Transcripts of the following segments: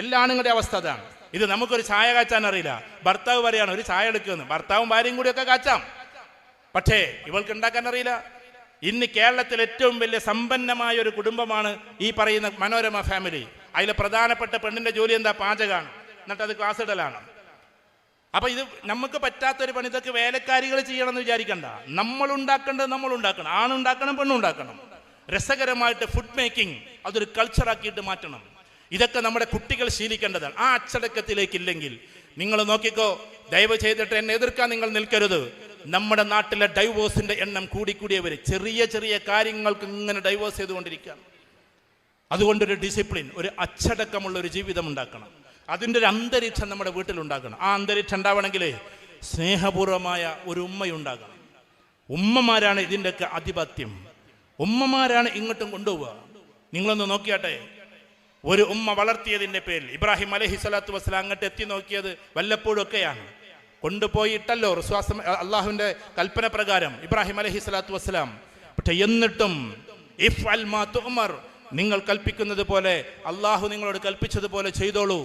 എല്ലാ ആണുങ്ങളുടെ അവസ്ഥ അതാണ്. ഇത് നമുക്കൊരു ചായ കാച്ചാൻ അറിയില്ല, ഭർത്താവ് പറയാണ് ഒരു ചായ എടുക്കുമെന്ന്, ഭർത്താവും ഭാര്യയും കൂടിയൊക്കെ കാച്ചാം, പക്ഷേ ഇവൾക്ക് ഉണ്ടാക്കാൻ അറിയില്ല. ഇന്ന് കേരളത്തിൽ ഏറ്റവും വലിയ സമ്പന്നമായ ഒരു കുടുംബമാണ് ഈ പറയുന്ന മനോരമ ഫാമിലി. അതിലെ പ്രധാനപ്പെട്ട പെണ്ണിന്റെ ജോലി എന്താ? പാചകമാണ്, എന്നിട്ട് അത് ക്ലാസ് ഇടലാണ്. അപ്പൊ ഇത് നമുക്ക് പറ്റാത്തൊരു പണി, ഇതൊക്കെ വേലക്കാരികൾ ചെയ്യണമെന്ന് വിചാരിക്കണ്ട. നമ്മൾ ഉണ്ടാക്കേണ്ടത് നമ്മൾ ഉണ്ടാക്കണം, ആണുണ്ടാക്കണം, പെണ്ണുണ്ടാക്കണം. രസകരമായിട്ട് ഫുഡ് മേക്കിംഗ് അതൊരു കൾച്ചറാക്കിയിട്ട് മാറ്റണം. ഇതൊക്കെ നമ്മുടെ കുട്ടികൾ ശീലിക്കേണ്ടതാണ്. ആ അച്ചടക്കത്തിലേക്കില്ലെങ്കിൽ നിങ്ങൾ നോക്കിക്കോ, ദയവ് ചെയ്തിട്ട് എന്നെ എതിർക്കാൻ നിങ്ങൾ നിൽക്കരുത്. നമ്മുടെ നാട്ടിലെ ഡൈവോഴ്സിന്റെ എണ്ണം കൂടിക്കൂടിയേ വരും. ചെറിയ ചെറിയ കാര്യങ്ങൾക്ക് ഇങ്ങനെ ഡൈവോഴ്സ് ചെയ്തുകൊണ്ടിരിക്കുകയാണ്. അതുകൊണ്ടൊരു ഡിസിപ്ലിൻ, ഒരു അച്ചടക്കമുള്ള ഒരു ജീവിതം ഉണ്ടാക്കണം. അതിൻ്റെ ഒരു അന്തരീക്ഷം നമ്മുടെ വീട്ടിലുണ്ടാക്കണം. ആ അന്തരീക്ഷം ഉണ്ടാവണമെങ്കിൽ സ്നേഹപൂർവമായ ഒരു ഉമ്മയുണ്ടാകണം. ഉമ്മമാരാണ് ഇതിൻ്റെയൊക്കെ ആധിപത്യം. ഉമ്മമാരാണ് ഇങ്ങോട്ടും കൊണ്ടുപോവുക. നിങ്ങളൊന്ന് നോക്കിയാട്ടെ, ഒരു ഉമ്മ വളർത്തിയതിൻ്റെ പേരിൽ ഇബ്രാഹിം അലൈഹി സ്വലാത്തു വസ്സലാം അങ്ങോട്ട് എത്തി നോക്കിയത് വല്ലപ്പോഴും ഒക്കെയാണ്. കൊണ്ടുപോയിട്ടല്ലോ വിശ്വാസം, അള്ളാഹുവിൻ്റെ കൽപ്പന പ്രകാരം ഇബ്രാഹിം അലൈഹി സ്വലാത്തു വസ്സലാം. പക്ഷെ എന്നിട്ടും ഇഫ് അൽ മാ തുഅ്മർ, നിങ്ങൾ കൽപ്പിക്കുന്നത് പോലെ, അള്ളാഹു നിങ്ങളോട് കൽപ്പിച്ചതുപോലെ ചെയ്തോളൂ,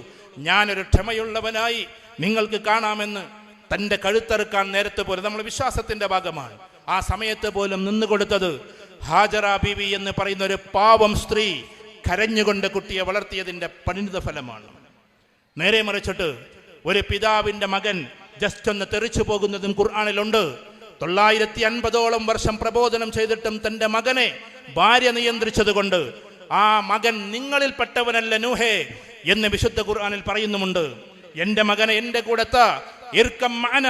ഞാനൊരു ക്ഷമയുള്ളവനായി നിങ്ങൾക്ക് കാണാമെന്ന് തൻ്റെ കഴുത്തറുക്കാൻ നേരത്തെ പോലെ നമ്മൾ വിശ്വാസത്തിൻ്റെ ഭാഗമാണ്. ആ സമയത്ത് പോലും നിന്നുകൊടുത്തത് ഹാജറ ബീവി എന്ന് പറയുന്ന ഒരു പാവം സ്ത്രീ കരഞ്ഞുകൊണ്ട് കുട്ടിയെ വളർത്തിയതിൻ്റെ പരിണിത ഫലമാണ്. നേരെ മറിച്ചിട്ട് ഒരു പിതാവിൻ്റെ മകൻ ജസ്റ്റ് ഒന്ന് തെറിച്ചു പോകുന്നതും ഖുർആനിലുണ്ട്. 950ഓളം വർഷം പ്രബോധനം ചെയ്തിട്ടും തൻ്റെ മകനെ ഭാര്യ നിയന്ത്രിച്ചത് കൊണ്ട് ആ മകൻ നിങ്ങളിൽപ്പെട്ടവനല്ല നൂഹേ എന്ന് വിശുദ്ധ ഖുർആനിൽ പറയുന്നുമുണ്ട്. എൻ്റെ മകനെ എൻ്റെ കൂടെ ഇർകം മഅന,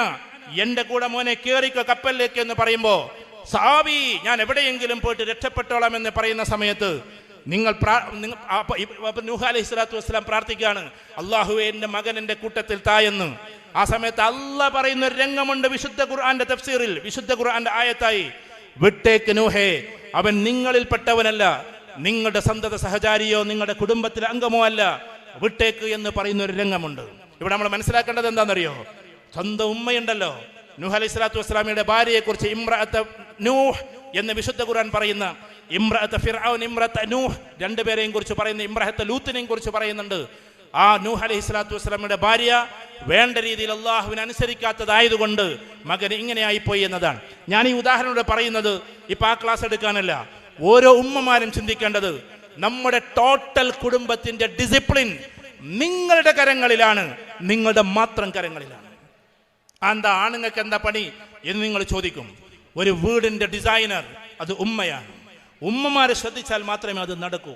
എൻ്റെ കൂടെ മോനെ കേറിക്കോ കപ്പലിലേക്ക് എന്ന് പറയുമ്പോൾ സാവി ഞാൻ എവിടെയെങ്കിലും പോയിട്ട് രക്ഷപ്പെട്ടോളാം എന്ന് പറയുന്ന സമയത്ത് നൂഹ് അലൈഹി സ്വലാത്തു വസ്സലാം പ്രാർത്ഥിക്കുകയാണ്, അള്ളാഹുവേ എൻ്റെ മകൻ എൻ്റെ കൂട്ടത്തിൽ തായെന്ന്. ആ സമയത്ത് അള്ളാഹ് പറയുന്ന ഒരു രംഗമുണ്ട് വിശുദ്ധ ഖുർആന്റെ തഫ്സീറിൽ, വിശുദ്ധ ഖുർആന്റെ ആയത്തായി, വിട്ടേക്ക് നൂഹേ, അവൻ നിങ്ങളിൽപ്പെട്ടവനല്ല, നിങ്ങളുടെ സന്തത സഹചാരിയോ നിങ്ങളുടെ കുടുംബത്തിലെ അംഗമോ അല്ല, വിട്ടേക്ക് എന്ന് പറയുന്ന ഒരു രംഗമുണ്ട്. ഇവിടെ നമ്മൾ മനസ്സിലാക്കേണ്ടത് എന്താണെന്നറിയോ? സ്വന്തം ഉമ്മയുണ്ടല്ലോ, നൂഹ് അലൈഹി സ്വലാത്തു വസ്സലാമിയുടെ ഭാര്യയെ കുറിച്ച് ഇമ്രഅത്ത നൂഹ് എന്ന് വിശുദ്ധ ഖുർആൻ പറയുന്ന, ഇമ്രഅത്ത ഫിർഔൻ, ഇമ്രഅത്ത നൂഹ്, രണ്ടുപേരെയും കുറിച്ച് പറയുന്ന, ഇമ്രഅത്ത ലൂത്തിനെയും കുറിച്ച് പറയുന്നുണ്ട്. ആ നൂഹ് അലൈഹി സ്വലാത്തു വസ്സലാമിയുടെ ഭാര്യ വേണ്ട രീതിയിൽ അള്ളാഹുവിനെ അനുസരിക്കാത്തതായതുകൊണ്ട് മകൻ ഇങ്ങനെയായിപ്പോയി എന്നതാണ്. ഞാൻ ഈ ഉദാഹരണത്തോടെ പറയുന്നത് ഇപ്പം ആ ക്ലാസ് എടുക്കാനല്ല. ഓരോ ഉമ്മമാരും ചിന്തിക്കേണ്ടത് നമ്മുടെ ടോട്ടൽ കുടുംബത്തിന്റെ ഡിസിപ്ലിൻ നിങ്ങളുടെ കരങ്ങളിലാണ്, നിങ്ങളുടെ മാത്രം കരങ്ങളിലാണ്. എന്താ ആണുങ്ങൾക്ക് എന്താ പണി എന്ന് നിങ്ങൾ ചോദിക്കും. ഒരു വീടിന്റെ ഡിസൈനർ അത് ഉമ്മയാണ്. ഉമ്മമാരെ ശ്രദ്ധിച്ചാൽ മാത്രമേ അത് നടക്കൂ.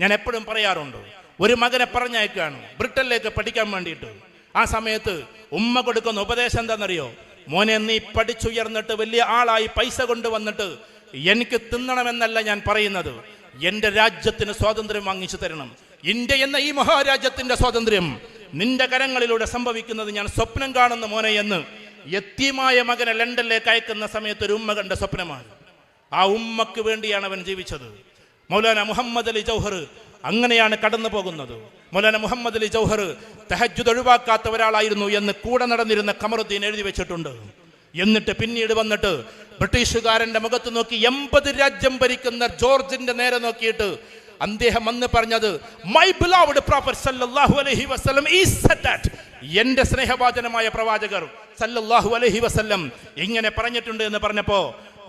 ഞാൻ എപ്പോഴും പറയാറുണ്ട്, ഒരു മകനെ പറഞ്ഞയക്കുകയാണ് ബ്രിട്ടനിലേക്ക് പഠിക്കാൻ വേണ്ടിയിട്ട്. ആ സമയത്ത് ഉമ്മ കൊടുക്കുന്ന ഉപദേശം എന്താണെന്നറിയോ? മോനെ, നീ പഠിച്ചുയർന്നിട്ട് വലിയ ആളായി പൈസ കൊണ്ടുവന്നിട്ട് എനിക്ക് തിന്നണമെന്നല്ല ഞാൻ പറയുന്നത്, എൻ്റെ രാജ്യത്തിന് സ്വാതന്ത്ര്യം വാങ്ങിച്ചു തരണം. ഇന്ത്യ എന്ന ഈ മഹാരാജ്യത്തിന്റെ സ്വാതന്ത്ര്യം നിന്റെ കരങ്ങളിലൂടെ സംഭവിക്കുന്നത് ഞാൻ സ്വപ്നം കാണുന്ന മോനെ എന്ന് യത്തീമായ മകനെ ലണ്ടനിലേക്ക് അയക്കുന്ന സമയത്ത് ഒരു ഉമ്മ കണ്ട സ്വപ്നമാണ്. ആ ഉമ്മക്ക് വേണ്ടിയാണ് അവൻ ജീവിച്ചത്. മൗലാന മുഹമ്മദ് അലി ജൗഹർ അങ്ങനെയാണ് കടന്നു പോകുന്നത്. മൗലാന മുഹമ്മദ് അലി ജൗഹർ തഹജ്ജുദ് ഒഴിവാക്കാത്ത ഒരാളായിരുന്നു എന്ന് കൂടെ നടന്നിരുന്ന ഖമറുദ്ദീൻ എഴുതി വെച്ചിട്ടുണ്ട്. എന്നിട്ട് പിന്നീട് വന്നിട്ട് ബ്രിട്ടീഷുകാരന്റെ മുഖത്ത് നോക്കി 80 രാജ്യം ഭരിക്കുന്ന ജോർജിന്റെ നേരെ നോക്കിയിട്ട് അദ്ദേഹം അന്ന് പറഞ്ഞത്, മൈ ബിലവഡ് പ്രോഫറ്റ് സല്ലല്ലാഹു അലൈഹി വസല്ലം ഈസ് സെഡ് ദാറ്റ്, എന്റെ സ്നേഹവാചനമായ പ്രവാചകർ സല്ലല്ലാഹു അലൈഹി വസല്ലം ഇങ്ങനെ പറഞ്ഞിട്ടുണ്ട് എന്ന് പറഞ്ഞപ്പോ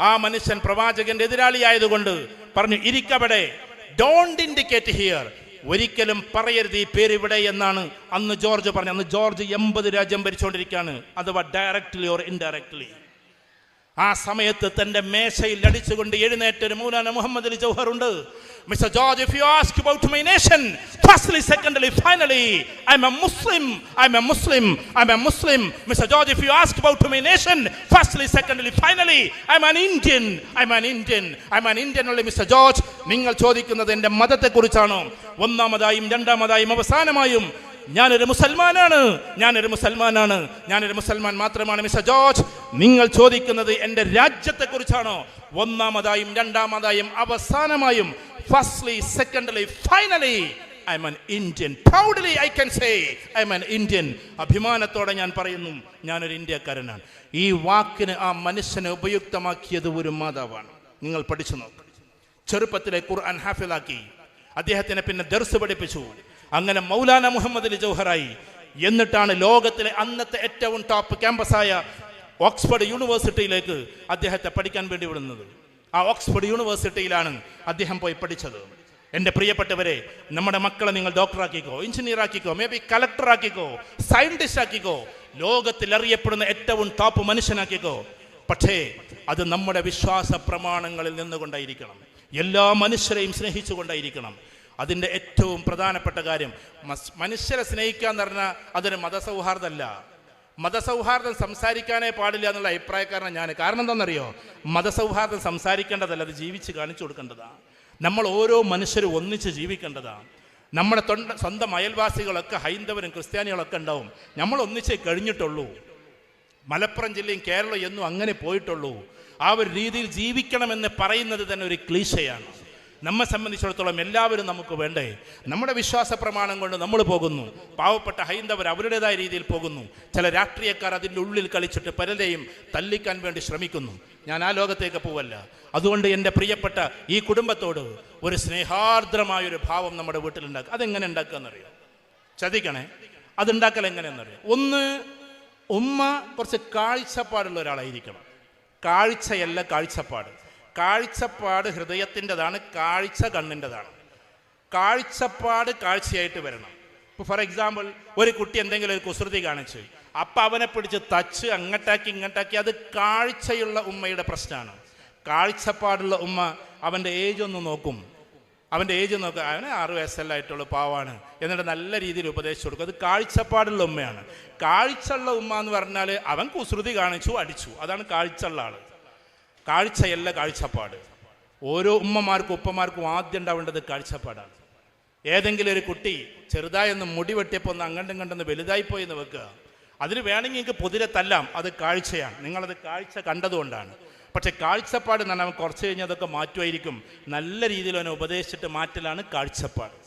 ആ മനുഷ്യൻ പ്രവാചകന്റെ എതിരാളിയായതുകൊണ്ട് പറഞ്ഞു, ഇരിക്കവിടെ, ഡോണ്ട് ഇൻഡിക്കേറ്റ് ഹിയർ, ഒരിക്കലും പറയരുത് ഈ പേര് ഇവിടെ എന്നാണ് അന്ന് ജോർജ് പറഞ്ഞു. അന്ന് ജോർജ് 80 രാജ്യം ഭരിച്ചുകൊണ്ടിരിക്കുകയാണ്, അഥവാ ഡയറക്ട്ലി ഓർ ഇൻഡയറക്ട്ലി. ആ സമയത്ത് തന്റെ മേശയിൽ അടിച്ചുകൊണ്ട് എഴുന്നേറ്റൊരു മൗലാന മുഹമ്മദ് അലി ജൗഹർ ഉണ്ട്. Mr. George, if you ask about my nation, firstly, secondly, finally, I'm a Muslim. I'm a Muslim. I'm a Muslim. Mr. George, if you ask about my nation, firstly, secondly, finally, I'm an Indian. I'm an Indian. I'm an Indian only, Mr. George. നിങ്ങൾ ചോദിക്കുന്നത് എൻ്റെ മതത്തെക്കുറിച്ചാണോ? ഒന്നാമതായും രണ്ടാമതായും അവസാനമായും ഞാനൊരു മുസൽമാനാണ്, ഞാനൊരു മുസൽമാനാണ്, ഞാനൊരു മുസൽമാൻ മാത്രമാണ്. Mister George, നിങ്ങൾ ചോദിക്കുന്നത് എൻ്റെ രാജ്യത്തെക്കുറിച്ചാണോ? ഒന്നാമതായും രണ്ടാമതായും അവസാനമായും, firstly, secondly, finally, I am an Indian. Proudly I can say I am an Indian. അഭിമാനത്തോടെ ഞാൻ പറയുന്നു, ഞാനൊരു ഇന്ത്യക്കാരനാണ്. ഈ വാക്കിന് ആ മനുഷ്യനെ ഉപയുക്തമാക്കിയത് ഒരു മാതാവാണ്. നിങ്ങൾ പഠിച്ചു നോക്ക്. ചെറുപ്പത്തിലെ ഖുർആൻ ഹാഫിളാക്കി, അദ്ദേഹത്തിനെ പിന്നെ ദർസ് പഠിപ്പിച്ചു. അങ്ങനെ മൗലാന മുഹമ്മദ് അലി ജൗഹറായി. എന്നിട്ടാണ് ലോകത്തിലെ അന്നത്തെ ഏറ്റവും ടോപ്പ് ക്യാമ്പസായ ഓക്സ്ഫോർഡ് യൂണിവേഴ്സിറ്റിയിലേക്ക് അദ്ദേഹത്തെ പഠിക്കാൻ വേണ്ടി വിടുന്നത്. ആ ഓക്സ്ഫോർഡ് യൂണിവേഴ്സിറ്റിയിലാണ് അദ്ദേഹം പോയി പഠിച്ചത്. എൻ്റെ പ്രിയപ്പെട്ടവരെ, നമ്മുടെ മക്കളെ നിങ്ങൾ ഡോക്ടറാക്കിക്കോ, എഞ്ചിനീയർ ആക്കിക്കോ, മേ ബി കളക്ടർ ആക്കിക്കോ, സയന്റിസ്റ്റ് ആക്കിക്കോ, ലോകത്തിൽ അറിയപ്പെടുന്ന ഏറ്റവും ടോപ്പ് മനുഷ്യനാക്കിക്കോ. പക്ഷേ അത് നമ്മുടെ വിശ്വാസ പ്രമാണങ്ങളിൽ നിന്നുകൊണ്ടായിരിക്കണം. എല്ലാ മനുഷ്യരെയും സ്നേഹിച്ചുകൊണ്ടായിരിക്കണം. അതിൻ്റെ ഏറ്റവും പ്രധാനപ്പെട്ട കാര്യം മനുഷ്യരെ സ്നേഹിക്കുക എന്ന് പറഞ്ഞാൽ അതൊരു മതസൗഹാർദ്ദമല്ല. മതസൗഹാർദ്ദം സംസാരിക്കാനേ പാടില്ല എന്നുള്ള അഭിപ്രായക്കാരനാണ് ഞാൻ. കാരണം എന്താണെന്നറിയോ? മതസൗഹാർദ്ദം സംസാരിക്കേണ്ടതല്ല, അത് ജീവിച്ച് കാണിച്ചു കൊടുക്കേണ്ടതാണ്. നമ്മൾ ഓരോ മനുഷ്യരും ഒന്നിച്ച് ജീവിക്കേണ്ടതാണ്. നമ്മുടെ സ്വന്തം അയൽവാസികളൊക്കെ ഹൈന്ദവരും ക്രിസ്ത്യാനികളൊക്കെ ഉണ്ടാവും. നമ്മൾ ഒന്നിച്ചേ കഴിഞ്ഞിട്ടുള്ളൂ. മലപ്പുറം ജില്ലയും കേരളം എന്നും അങ്ങനെ പോയിട്ടുള്ളൂ. ആ ഒരു രീതിയിൽ ജീവിക്കണമെന്ന് പറയുന്നത് തന്നെ ഒരു ക്ലീശയാണ്. നമ്മെ സംബന്ധിച്ചിടത്തോളം എല്ലാവരും നമുക്ക് വേണ്ടേ? നമ്മുടെ വിശ്വാസ പ്രമാണം കൊണ്ട് നമ്മൾ പോകുന്നു. പാവപ്പെട്ട ഹൈന്ദവർ അവരുടേതായ രീതിയിൽ പോകുന്നു. ചില രാഷ്ട്രീയക്കാർ അതിൻ്റെ ഉള്ളിൽ കളിച്ചിട്ട് പലരെയും തല്ലിക്കാൻ വേണ്ടി ശ്രമിക്കുന്നു. ഞാൻ ആ ലോകത്തേക്ക് പോവല്ല. അതുകൊണ്ട് എൻ്റെ പ്രിയപ്പെട്ട ഈ കുടുംബത്തോട് ഒരു സ്നേഹാർദ്രമായൊരു ഭാവം നമ്മുടെ വീട്ടിലുണ്ടാക്കുക. അതെങ്ങനെ ഉണ്ടാക്കുക എന്നറിയോ? ശ്രദ്ധിക്കണേ, അതുണ്ടാക്കൽ എങ്ങനെയെന്നറിയോ? ഒന്ന്, ഉമ്മ കുറച്ച് കാഴ്ചപ്പാടുള്ള ഒരാളായിരിക്കണം. കാഴ്ചയല്ല കാഴ്ചപ്പാട്. കാഴ്ചപ്പാട് ഹൃദയത്തിൻ്റെതാണ്, കാഴ്ച കണ്ണിൻ്റെതാണ്. കാഴ്ചപ്പാട് കാഴ്ചയായിട്ട് വരണം. ഇപ്പോൾ ഫോർ എക്സാമ്പിൾ, ഒരു കുട്ടി എന്തെങ്കിലും ഒരു കുസൃതി കാണിച്ച് അപ്പം അവനെ പിടിച്ച് തച്ച് അങ്ങോട്ടാക്കി ഇങ്ങോട്ടാക്കി, അത് കാഴ്ചയുള്ള ഉമ്മയുടെ പ്രശ്നമാണ്. കാഴ്ചപ്പാടുള്ള ഉമ്മ അവൻ്റെ ഏജ് ഒന്ന് നോക്കും. അവൻ്റെ ഏജ് നോക്കുക, അവന് 6 വയസ്സല്ലായിട്ടുള്ള പാവാണ്, എന്നിട്ട് നല്ല രീതിയിൽ ഉപദേശിച്ചു കൊടുക്കും. അത് കാഴ്ചപ്പാടുള്ള ഉമ്മയാണ്. കാഴ്ചയുള്ള ഉമ്മ എന്ന് പറഞ്ഞാൽ അവൻ കുസൃതി കാണിച്ചു, അടിച്ചു, അതാണ് കാഴ്ചയുള്ള ആൾ. കാഴ്ചയല്ല കാഴ്ചപ്പാട്. ഓരോ ഉമ്മമാർക്കും ഉപ്പമാർക്കും ആദ്യം ഉണ്ടാവേണ്ടത് കാഴ്ചപ്പാടാണ്. ഏതെങ്കിലും ഒരു കുട്ടി ചെറുതായൊന്ന് മുടി വെട്ടിയപ്പോൾ ഒന്ന് അങ്ങോട്ടും കണ്ടെന്ന് വലുതായിപ്പോയി എന്ന് വെക്കുക, അതിന് വേണമെങ്കിൽ നിങ്ങൾക്ക് പൊതിരെ തല്ലാം, അത് കാഴ്ചയാണ്. നിങ്ങളത് കാഴ്ച കണ്ടതുകൊണ്ടാണ്. പക്ഷെ കാഴ്ചപ്പാട് എന്ന് പറഞ്ഞാൽ കുറച്ച് കഴിഞ്ഞാൽ അതൊക്കെ മാറ്റുമായിരിക്കും. നല്ല രീതിയിൽ അവനെ ഉപദേശിച്ചിട്ട് മാറ്റലാണ് കാഴ്ചപ്പാട്.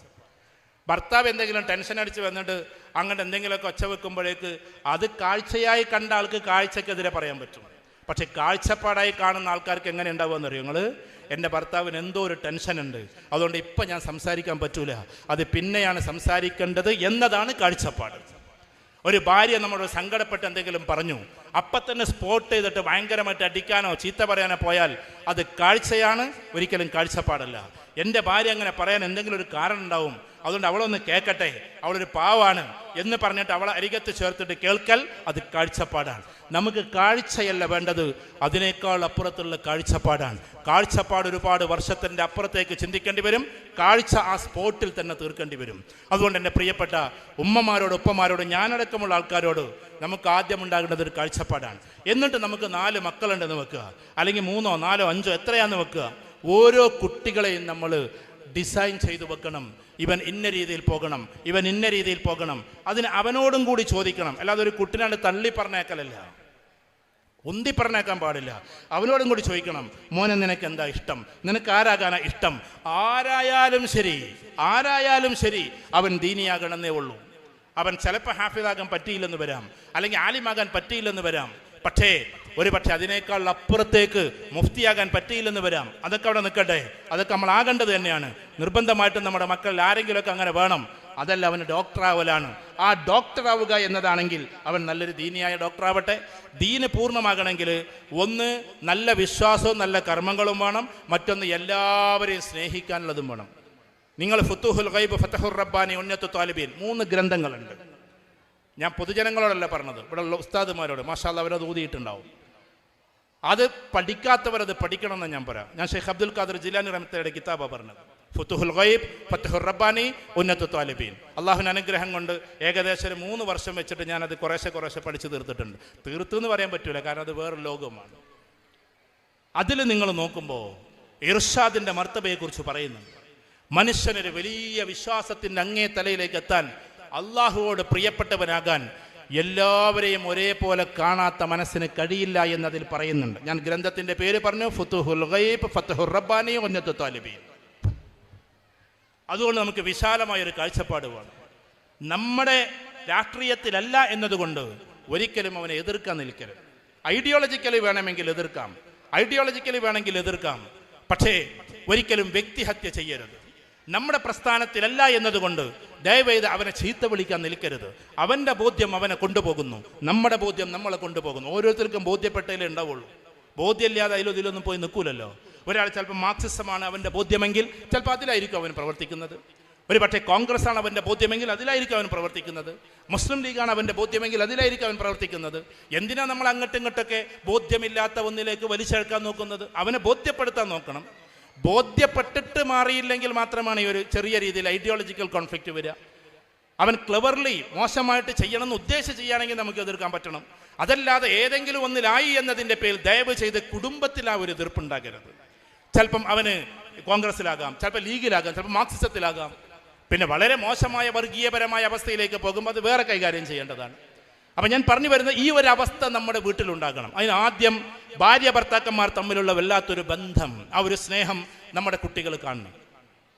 ഭർത്താവ് എന്തെങ്കിലും ടെൻഷൻ അടിച്ച് വന്നിട്ട് അങ്ങോട്ട് എന്തെങ്കിലുമൊക്കെ ഒച്ച വെക്കുമ്പോഴേക്ക് അത് കാഴ്ചയായി കണ്ട ആൾക്ക് കാഴ്ചക്കെതിരെ പറയാൻ പറ്റും. പക്ഷെ കാഴ്ചപ്പാടായി കാണുന്ന ആൾക്കാർക്ക് എങ്ങനെ ഉണ്ടാവുമെന്ന് അറിയോ? നിങ്ങൾ, എൻ്റെ ഭർത്താവിന് എന്തോ ഒരു ടെൻഷനുണ്ട്, അതുകൊണ്ട് ഇപ്പം ഞാൻ സംസാരിക്കാൻ പറ്റൂല, അത് പിന്നെയാണ് സംസാരിക്കേണ്ടത് എന്നതാണ് കാഴ്ചപ്പാട്. ഒരു ഭാര്യ നമ്മളോട് സങ്കടപ്പെട്ട് എന്തെങ്കിലും പറഞ്ഞു, അപ്പം തന്നെ സ്പോട്ട് ചെയ്തിട്ട് ഭയങ്കരമായിട്ട് അടിക്കാനോ ചീത്ത പറയാനോ പോയാൽ അത് കാഴ്ചയാണ്, ഒരിക്കലും കാഴ്ചപ്പാടല്ല. എൻ്റെ ഭാര്യ അങ്ങനെ പറയാൻ എന്തെങ്കിലും ഒരു കാരണം ഉണ്ടാവും, അതുകൊണ്ട് അവളൊന്ന് കേൾക്കട്ടെ, അവളൊരു പാവാണ് എന്ന് പറഞ്ഞിട്ട് അവളെ അരികത്ത് ചേർത്തിട്ട് കേൾക്കൽ, അത് കാഴ്ചപ്പാടാണ്. നമുക്ക് കാഴ്ചയല്ല വേണ്ടത്, അതിനേക്കാൾ അപ്പുറത്തുള്ള കാഴ്ചപ്പാടാണ്. കാഴ്ചപ്പാട് ഒരുപാട് വർഷത്തിൻ്റെ അപ്പുറത്തേക്ക് ചിന്തിക്കേണ്ടി വരും. കാഴ്ച ആ സ്പോട്ടിൽ തന്നെ തീർക്കേണ്ടി വരും. അതുകൊണ്ട് എൻ്റെ പ്രിയപ്പെട്ട ഉമ്മമാരോട് ഉപ്പമാരോട് ഞാനടക്കമുള്ള ആൾക്കാരോട് നമുക്ക് ആദ്യം ഉണ്ടാകേണ്ടത് ഒരു കാഴ്ചപ്പാടാണ്. എന്നിട്ട് നമുക്ക് 4 മക്കളുണ്ടെന്ന് വെക്കുക, അല്ലെങ്കിൽ 3, 4, 5 എത്രയാണെന്ന് വെക്കുക. ഓരോ കുട്ടികളെയും നമ്മൾ ഡിസൈൻ ചെയ്തു വെക്കണം. ഇവൻ ഇന്ന രീതിയിൽ പോകണം, ഇവൻ ഇന്ന രീതിയിൽ പോകണം. അതിന് അവനോടും കൂടി ചോദിക്കണം. അല്ലാതെ ഒരു കുട്ടിനാണ്ട് തള്ളി പറഞ്ഞേക്കലല്ല, ഉന്തി പറഞ്ഞേക്കാൻ പാടില്ല. അവനോടും കൂടി ചോദിക്കണം, മോനെ നിനക്ക് എന്താ ഇഷ്ടം, നിനക്ക് ആരാകാനാ ഇഷ്ടം. ആരായാലും ശരി അവൻ ദീനിയാകണമെന്നേ ഉള്ളൂ. അവൻ ചിലപ്പോൾ ഹാഫിദാകാൻ പറ്റിയില്ലെന്ന് വരാം, അല്ലെങ്കിൽ ആലിമാകാൻ പറ്റിയില്ലെന്ന് വരാം. പക്ഷേ അതിനേക്കാൾ അപ്പുറത്തേക്ക് മുഫ്തിയാകാൻ പറ്റിയില്ലെന്ന് വരാം. അതൊക്കെ അവിടെ നിൽക്കട്ടെ, അതൊക്കെ നമ്മൾ ആകേണ്ടത് തന്നെയാണ്. നിർബന്ധമായിട്ടും നമ്മുടെ മക്കളിൽ ആരെങ്കിലുമൊക്കെ അങ്ങനെ വേണം. അതല്ല അവന് ഡോക്ടറാവലാണ്. ആ ഡോക്ടറാവുക എന്നതാണെങ്കിൽ അവൻ നല്ലൊരു ദീനിയായ ഡോക്ടറാവട്ടെ. ദീന് പൂർണ്ണമാകണമെങ്കിൽ ഒന്ന് നല്ല വിശ്വാസവും നല്ല കർമ്മങ്ങളും വേണം, മറ്റൊന്ന് എല്ലാവരെയും സ്നേഹിക്കാനുള്ളതും വേണം. നിങ്ങൾ ഫുത്തുഹുൽ ഗൈബ്, ഫതഹുർ റബ്ബാനി, ഉന്നത്തു താലിബീൻ 3 ഗ്രന്ഥങ്ങളുണ്ട്. ഞാൻ പൊതുജനങ്ങളോടല്ല പറഞ്ഞത്, ഇവിടെ ഉള്ള ഉസ്താദുമാരോട്. മാഷാ അല്ലാഹ് അവരത് ഊതിയിട്ടുണ്ടാവും. അത് പഠിക്കാത്തവരത് പഠിക്കണമെന്ന് ഞാൻ പറയാം. ഞാൻ ഷെയ്ഖ് അബ്ദുൽ ഖാദർ ജിലാനി റഹ്മത്തുള്ളാഹിയുടെ കിതാബാണ് പറഞ്ഞത്. ഫുത്തുഹുൽ ഗൈബ്, ഫതഹുർ റബ്ബാനി, ഉന്നത്തു താലിബീൻ. അള്ളാഹുവിൻ്റെ അനുഗ്രഹം കൊണ്ട് ഏകദേശം 3 വർഷം വെച്ചിട്ട് ഞാനത് കുറേശ്ശെ പഠിച്ച് തീർത്തിട്ടുണ്ട്. തീർത്തെന്ന് പറയാൻ പറ്റൂല, കാരണം അത് വേറൊരു ലോകമാണ്. അതിൽ നിങ്ങൾ നോക്കുമ്പോൾ ഇർഷാദിൻ്റെ മർത്തബയെക്കുറിച്ച് പറയുന്നുണ്ട്. മനുഷ്യനൊരു വലിയ വിശ്വാസത്തിൻ്റെ അങ്ങേ തലയിലേക്ക് എത്താൻ, അള്ളാഹുവോട് പ്രിയപ്പെട്ടവനാകാൻ എല്ലാവരെയും ഒരേപോലെ കാണാത്ത മനസ്സിന് കഴിയില്ല എന്നതിൽ പറയുന്നുണ്ട്. ഞാൻ ഗ്രന്ഥത്തിൻ്റെ പേര് പറഞ്ഞു, ഫുതുഹുൽ ഗൈബ്, ഫതഹുർ റബ്ബാനി, ഉന്നത്തു താലിബീൻ. അതുകൊണ്ട് നമുക്ക് വിശാലമായൊരു കാഴ്ചപ്പാട് വേണം. നമ്മുടെ രാഷ്ട്രീയത്തിലല്ല എന്നതുകൊണ്ട് ഒരിക്കലും അവനെ എതിർക്കാൻ നിൽക്കരുത്. ഐഡിയോളജിക്കലി വേണമെങ്കിൽ എതിർക്കാം, പക്ഷേ ഒരിക്കലും വ്യക്തിഹത്യ ചെയ്യരുത്. നമ്മുടെ പ്രസ്ഥാനത്തിലല്ല എന്നതുകൊണ്ട് ദയവേത് അവനെ ചീത്ത വിളിക്കാൻ നിൽക്കരുത്. അവൻ്റെ ബോധ്യം അവനെ കൊണ്ടുപോകുന്നു, നമ്മുടെ ബോധ്യം നമ്മളെ കൊണ്ടുപോകുന്നു. ഓരോരുത്തർക്കും ബോധ്യപ്പെട്ടതിലേ ഉണ്ടാവുള്ളൂ. ബോധ്യമില്ലാതെ ഇതിലൊന്നും പോയി നിൽക്കൂലല്ലോ. ഒരാൾ ചിലപ്പോൾ മാർക്സിസമാണ് അവൻ്റെ ബോധ്യമെങ്കിൽ ചിലപ്പോൾ അതിലായിരിക്കും അവൻ പ്രവർത്തിക്കുന്നത്. ഒരു പക്ഷേ കോൺഗ്രസ് ആണ് അവൻ്റെ ബോധ്യമെങ്കിൽ അതിലായിരിക്കും അവൻ പ്രവർത്തിക്കുന്നത്. മുസ്ലിം ലീഗാണ് അവൻ്റെ ബോധ്യമെങ്കിൽ അതിലായിരിക്കും അവൻ പ്രവർത്തിക്കുന്നത്. എന്തിനാ നമ്മൾ അങ്ങോട്ടും ഇങ്ങോട്ടൊക്കെ ബോധ്യമില്ലാത്ത ഒന്നിലേക്ക് വലിച്ചെടുക്കാൻ നോക്കുന്നത്? അവനെ ബോധ്യപ്പെടുത്താൻ നോക്കണം. ബോധ്യപ്പെട്ടിട്ട് മാറിയില്ലെങ്കിൽ മാത്രമാണ് ഈ ഒരു ചെറിയ രീതിയിൽ ഐഡിയോളജിക്കൽ കോൺഫ്ലിക്റ്റ് വരിക. അവൻ ക്ലെവർലി മോശമായിട്ട് ചെയ്യണമെന്ന് ഉദ്ദേശിച്ച് ചെയ്യുകയാണെങ്കിൽ നമുക്ക് എതിർക്കാൻ പറ്റണം. അതല്ലാതെ ഏതെങ്കിലും ഒന്നിലായി എന്നതിൻ്റെ പേരിൽ ദയവ് ചെയ്ത് കുടുംബത്തിൽ ആ ഒരു എതിർപ്പുണ്ടാകരുത്. ചിലപ്പം അവന് കോൺഗ്രസ്സിലാകാം, ചിലപ്പോൾ ലീഗിലാകാം, ചിലപ്പോൾ മാർക്സിസത്തിലാകാം. പിന്നെ വളരെ മോശമായ വർഗീയപരമായ അവസ്ഥയിലേക്ക് പോകുമ്പോൾ അത് വേറെ കൈകാര്യം ചെയ്യേണ്ടതാണ്. അപ്പം ഞാൻ പറഞ്ഞു വരുന്നത് ഈ ഒരു അവസ്ഥ നമ്മുടെ വീട്ടിലുണ്ടാകണം. അതിന് ആദ്യം ഭാര്യ ഭർത്താക്കന്മാർ തമ്മിലുള്ള വല്ലാത്തൊരു ബന്ധം, ആ ഒരു സ്നേഹം നമ്മുടെ കുട്ടികൾ കാണണം.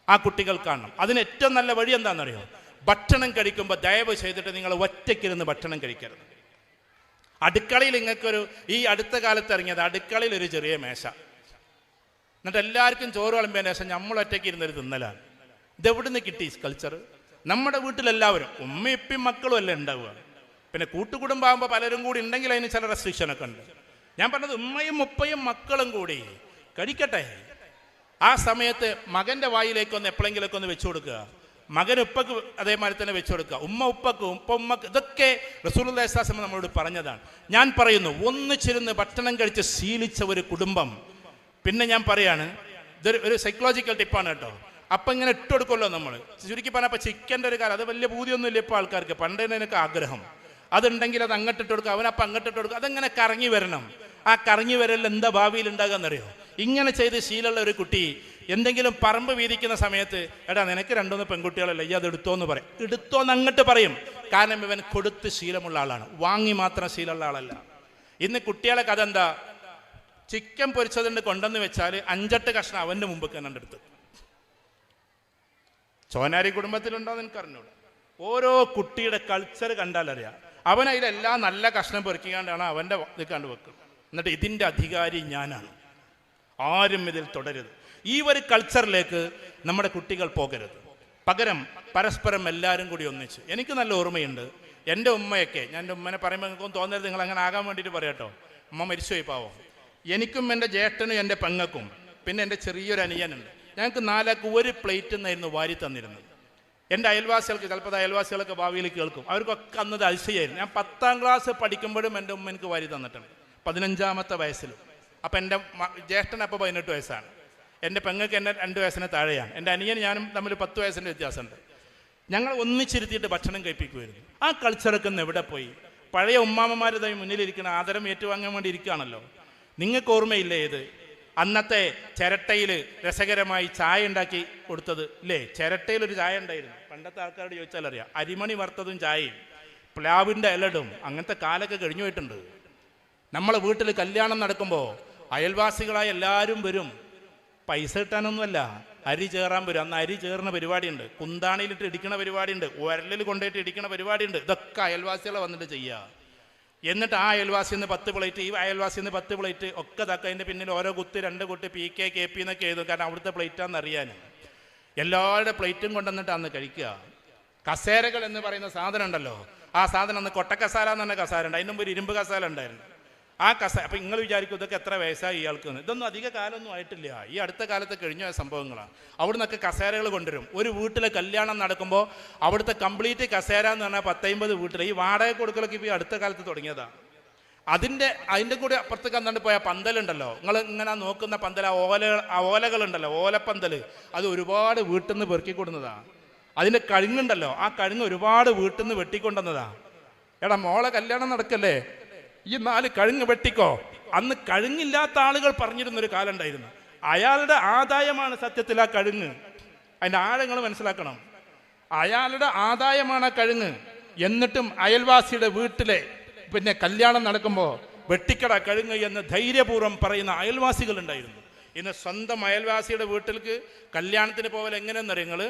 ആ കുട്ടികൾ കാണണം. അതിന് ഏറ്റവും നല്ല വഴി എന്താണെന്നറിയോ? ഭക്ഷണം കഴിക്കുമ്പോൾ ദയവ് ചെയ്തിട്ട് നിങ്ങൾ ഒറ്റയ്ക്കിരുന്ന് ഭക്ഷണം കഴിക്കരുത്. അടുക്കളയിൽ നിങ്ങൾക്കൊരു ഈ അടുത്ത കാലത്ത് ഇറങ്ങിയത് അടുക്കളയിൽ ഒരു ചെറിയ മേശ, എന്നിട്ട് എല്ലാവർക്കും ചോറ് വിളമ്പിയതിന് ശേഷം നമ്മൾ ഒറ്റയ്ക്ക് ഇരുന്നൊരു തിന്നലാണ്. ഇതെവിടുന്ന് കിട്ടി ഈ കൾച്ചർ? നമ്മുടെ വീട്ടിലെല്ലാവരും ഉമ്മയും ഇപ്പം മക്കളും അല്ലേ ഉണ്ടാവുക. പിന്നെ കൂട്ടുകുടുംബമാകുമ്പോൾ പലരും കൂടി ഉണ്ടെങ്കിൽ അതിന് ചില റെസ്ട്രിക്ഷനൊക്കെ ഉണ്ട്. ഞാൻ പറഞ്ഞത് ഉമ്മയും ഉപ്പയും മക്കളും കൂടി കഴിക്കട്ടെ. ആ സമയത്ത് മകൻ്റെ വായിലേക്കൊന്ന് എപ്പോഴെങ്കിലൊക്കെ ഒന്ന് വെച്ചു കൊടുക്കുക. മകൻ ഉപ്പക്ക് അതേമാതിരി തന്നെ വെച്ചു കൊടുക്കുക. ഉമ്മ ഉപ്പക്കും ഉപ്പ ഉമ്മക്ക്. ഇതൊക്കെ റസൂലുള്ളാഹി സ്വല്ലല്ലാഹു അലൈഹി വസല്ലം നമ്മളോട് പറഞ്ഞതാണ്. ഞാൻ പറയുന്നു, ഒന്നിച്ചിരുന്ന് ഭക്ഷണം കഴിച്ച് ശീലിച്ച ഒരു കുടുംബം. പിന്നെ ഞാൻ പറയാണ്, ഇതൊരു ഒരു സൈക്കോളജിക്കൽ ടിപ്പാണ് കേട്ടോ. അപ്പം ഇങ്ങനെ ഇട്ട് കൊടുക്കുമല്ലോ നമ്മൾ. ചുരുക്കി പറഞ്ഞാൽ അപ്പോൾ ചിക്കൻ്റെ ഒരു കാലം, അത് വലിയ പൂതിയൊന്നുമില്ല ഇപ്പോൾ ആൾക്കാർക്ക്. പണ്ടേനൊക്കെ ആഗ്രഹം അതുണ്ടെങ്കിൽ അത് അങ്ങോട്ട് ഇട്ട് കൊടുക്കുക, അവനപ്പം അങ്ങോട്ട് ഇട്ട് കൊടുക്കുക. അതങ്ങനെ കറങ്ങി വരണം. ആ കറങ്ങി വരൽ എന്താ ഭാവിയിൽ ഉണ്ടാകാമെന്നറിയോ? ഇങ്ങനെ ചെയ്ത് ശീലമുള്ള ഒരു കുട്ടി എന്തെങ്കിലും പറമ്പ് വീതിക്കുന്ന സമയത്ത്, എടാ നിനക്ക് 2-3 പെൺകുട്ടികളല്ലേ, ഈ അത് എടുത്തോന്ന് പറയും. എടുത്തോന്ന് അങ്ങോട്ട് പറയും. കാരണം ഇവൻ കൊടുത്ത് ശീലമുള്ള ആളാണ്, വാങ്ങി മാത്രം ശീലമുള്ള ആളല്ല. ഇന്ന് കുട്ടികളെ കഥ എന്താ? ചിക്കൻ പൊരിച്ചതുകൊണ്ട് കൊണ്ടെന്ന് വെച്ചാൽ 5-8 കഷ്ണം അവൻ്റെ മുമ്പ് കണ്ടെടുത്ത്. ചോനാരി കുടുംബത്തിലുണ്ടോയെന്ന് എനിക്കറിഞ്ഞൂടാ. ഓരോ കുട്ടിയുടെ കൾച്ചർ കണ്ടാലറിയാം. അവൻ അതിലെല്ലാം നല്ല കഷ്ണം പെറുക്കിക്കാണ്ടാണ് അവൻ്റെ ഇത് കണ്ടു വെക്കുക. എന്നിട്ട് ഇതിൻ്റെ അധികാരി ഞാനാണ്, ആരും ഇതിൽ തുടരുത്. ഈ ഒരു കൾച്ചറിലേക്ക് നമ്മുടെ കുട്ടികൾ പോകരുത്. പകരം പരസ്പരം എല്ലാവരും കൂടി ഒന്നിച്ച്. എനിക്ക് നല്ല ഓർമ്മയുണ്ട്, എൻ്റെ ഉമ്മയൊക്കെ, ഞാൻ എൻ്റെ ഉമ്മനെ പറയുമ്പോൾ നിങ്ങൾക്കൊന്നും തോന്നരുത് നിങ്ങൾ അങ്ങനെ ആകാൻ വേണ്ടിയിട്ട് പറയാട്ടോ. ഉമ്മ മരിച്ചുപോയി പാവം. എനിക്കും എൻ്റെ ജ്യേഷ്ഠനും എൻ്റെ പെങ്ങൾക്കും പിന്നെ എൻ്റെ ചെറിയൊരു അനിയനുണ്ട്. ഞങ്ങൾക്ക് 4 ആൾക്ക് ഒരു പ്ലേറ്റ് എന്നായിരുന്നു വാരി തന്നിരുന്നത്. എൻ്റെ അയൽവാസികൾക്ക്, ചിലപ്പോൾ അയൽവാസികളൊക്കെ ഭാവിയിൽ കേൾക്കും, അവർക്കൊക്കെ അന്നത് അതിശയായിരുന്നു. ഞാൻ 10ാം ക്ലാസ് പഠിക്കുമ്പോഴും എൻ്റെ ഉമ്മ എനിക്ക് വാരി തന്നിട്ടുണ്ട്, 15ാമത്തെ വയസ്സിൽ. അപ്പം എൻ്റെ ജ്യേഷ്ഠൻ അപ്പോൾ 18 വയസ്സാണ്, എൻ്റെ പെങ്ങൾക്ക് എന്നെ 2 വയസ്സിന് താഴെയാണ്. എൻ്റെ അനിയൻ ഞാനും തമ്മിൽ 10 വയസ്സിൻ്റെ വ്യത്യാസമുണ്ട്. ഞങ്ങൾ ഒന്നിച്ചിരുത്തിയിട്ട് ഭക്ഷണം കഴിപ്പിക്കുമായിരുന്നു. ആ കൾച്ചറൊക്കെ ഒന്ന് എവിടെ പോയി? പഴയ ഉമ്മാമ്മമാരുമായി മുന്നിലിരിക്കുന്ന ആദരം ഏറ്റുവാങ്ങാൻ വേണ്ടി ഇരിക്കുകയാണല്ലോ. നിങ്ങൾക്ക് ഓർമ്മയില്ലേ ഇത്? അന്നത്തെ ചിരട്ടയിൽ രസകരമായി ചായ ഉണ്ടാക്കി കൊടുത്തത് ഇല്ലേ? ചിരട്ടയിലൊരു ചായ ഉണ്ടായിരുന്നു. പണ്ടത്തെ ആൾക്കാരോട് ചോദിച്ചാൽ അറിയാം. അരിമണി വറുത്തതും ചായയും പ്ലാവിൻ്റെ ഇലടും അങ്ങനത്തെ കാലൊക്കെ കഴിഞ്ഞു പോയിട്ടുണ്ട്. നമ്മളെ വീട്ടിൽ കല്യാണം നടക്കുമ്പോൾ അയൽവാസികളായ എല്ലാവരും വരും. പൈസ കിട്ടാനൊന്നുമല്ല, അരി ചേറാൻ വരും. അന്ന് അരി ചേർന്ന പരിപാടിയുണ്ട്, കുന്താണിയിലിട്ട് ഇടിക്കണ പരിപാടിയുണ്ട്, ഉരലിൽ കൊണ്ടുപോയിട്ട് ഇടിക്കണ പരിപാടിയുണ്ട്. ഇതൊക്കെ അയൽവാസികളെ വന്നിട്ട് ചെയ്യുക. എന്നിട്ട് ആ അയൽവാസിയിൽ നിന്ന് 10 പ്ലേറ്റ്, ഈ അയൽവാസിയിൽ നിന്ന് 10 പ്ലേറ്റ് ഒക്കെ തക്ക. അതിൻ്റെ പിന്നിൽ ഓരോ കുത്ത് 2 കുട്ടി PK KP എന്നൊക്കെ എഴുതും. കാരണം അവിടുത്തെ പ്ലേറ്റാന്ന് അറിയാൻ. എല്ലാവരുടെ പ്ലേറ്റും കൊണ്ടുവന്നിട്ട് അന്ന് കഴിക്കുക. കസേരകൾ എന്ന് പറയുന്ന സാധനം ഉണ്ടല്ലോ, ആ സാധനം അന്ന് കൊട്ടക്കസാല എന്ന് പറഞ്ഞ കസാര ഉണ്ട്. അതിന് മുമ്പ് ഒരു ഇരുമ്പ് കസാല ഉണ്ടായിരുന്നു. ആ കസാര, അപ്പം നിങ്ങൾ വിചാരിക്കും ഇതൊക്കെ എത്ര വയസ്സായി ഇയാൾക്ക്? ഇതൊന്നും അധിക കാലമൊന്നും ആയിട്ടില്ല, ഈ അടുത്ത കാലത്ത് കഴിഞ്ഞ സംഭവങ്ങളാണ്. അവിടെ നിന്നൊക്കെ കസേരകൾ കൊണ്ടുവരും. ഒരു വീട്ടിലെ കല്യാണം നടക്കുമ്പോൾ അവിടുത്തെ കംപ്ലീറ്റ് കസേര എന്ന് പറഞ്ഞാൽ 10-50 വീട്ടിൽ. ഈ വാടക കൊടുക്കലൊക്കെ ഇപ്പോൾ അടുത്ത കാലത്ത് തുടങ്ങിയതാണ്. അതിൻ്റെ കൂടെ അപ്പുറത്തേക്ക് അന്നാണ്ട് പോയ പന്തലുണ്ടല്ലോ, നിങ്ങൾ ഇങ്ങനെ നോക്കുന്ന പന്തൽ, ആ ഓലകളുണ്ടല്ലോ, ഓലപ്പന്തൽ, അത് ഒരുപാട് വീട്ടിൽ നിന്ന് പെറുക്കിക്കൊടുന്നതാണ്. അതിൻ്റെ കഴുങ്ങുണ്ടല്ലോ, ആ കഴുങ്ങ് ഒരുപാട് വീട്ടിൽ നിന്ന് വെട്ടിക്കൊണ്ടുവന്നതാണ്. എടാ മോളെ കല്യാണം നടക്കല്ലേ, ഈ 4 കഴുങ്ങ് വെട്ടിക്കോ. അന്ന് കഴുങ്ങില്ലാത്ത ആളുകൾ പറഞ്ഞിരുന്നൊരു കാലം ഉണ്ടായിരുന്നു. അയാളുടെ ആദായമാണ് സത്യത്തിൽ ആ കഴുങ്ങ്. അതിൻ്റെ ആഴങ്ങൾ മനസ്സിലാക്കണം. അയാളുടെ ആദായമാണ് ആ കഴുങ്ങ്. എന്നിട്ടും അയൽവാസിയുടെ വീട്ടിലെ പിന്നെ കല്യാണം നടക്കുമ്പോൾ വെട്ടിക്കട കഴുങ്ങ് എന്ന് ധൈര്യപൂർവ്വം പറയുന്ന അയൽവാസികളുണ്ടായിരുന്നു. ഇന്ന് സ്വന്തം അയൽവാസിയുടെ വീട്ടിലേക്ക് കല്യാണത്തിന് പോകൽ എങ്ങനെയെന്ന് അറിയുങ്ങൾ?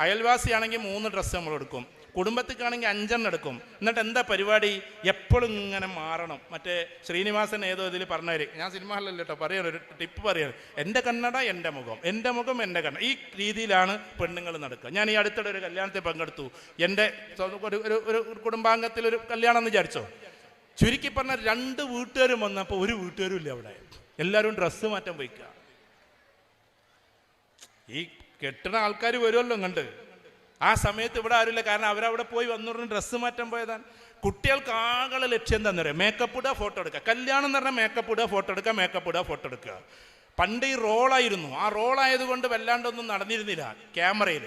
അയൽവാസിയാണെങ്കിൽ 3 ഡ്രസ്സ് നമ്മൾ എടുക്കും, കുടുംബത്തിക്കാണെങ്കിൽ 5 എടുക്കും. എന്നിട്ട് എന്താ പരിപാടി? എപ്പോഴും ഇങ്ങനെ മാറണം. മറ്റേ ശ്രീനിവാസൻ ഏതോ ഇതിൽ പറഞ്ഞവര്, ഞാൻ സിനിമ ഹാളിലല്ല കേട്ടോ, പറയണം, ഒരു ടിപ്പ് പറയാണ്, എൻ്റെ കണ്ണട എൻ്റെ മുഖം, എൻ്റെ മുഖം എൻ്റെ കണ്ണട. ഈ രീതിയിലാണ് പെണ്ണുങ്ങൾ നടക്കുക. ഞാൻ ഈ അടുത്തിടെ ഒരു കല്യാണത്തിൽ പങ്കെടുത്തു. എൻ്റെ ഒരു കുടുംബാംഗത്തിലൊരു കല്യാണം എന്ന് വിചാരിച്ചോ. ചുരുക്കി പറഞ്ഞാൽ 2 വീട്ടുകാരും വന്നപ്പോൾ ഒരു വീട്ടുകാരും ഇല്ല അവിടെ. എല്ലാവരും ഡ്രസ്സ് മാറ്റാൻ പോയിക്കുക. ഈ കെട്ടുന്ന ആൾക്കാർ വരുമല്ലോ കണ്ട്. ആ സമയത്ത് ഇവിടെ ആരുമില്ല, കാരണം അവരവിടെ പോയി വന്നു ഡ്രസ്സ് മാറ്റാൻ പോയതാണ്. കുട്ടികൾക്ക് ആകെ ലക്ഷ്യം എന്താണെന്ന് പറയുക, മേക്കപ്പ് ഇടുക, ഫോട്ടോ എടുക്കുക. കല്യാണം എന്ന് പറഞ്ഞാൽ മേക്കപ്പ് ഇടുക, ഫോട്ടോ എടുക്കുക, മേക്കപ്പ് ഇടുക, ഫോട്ടോ എടുക്കുക. പണ്ട് ഈ റോളായിരുന്നു. ആ റോളായതുകൊണ്ട് വല്ലാണ്ടൊന്നും നടന്നിരുന്നില്ല ക്യാമറയിൽ.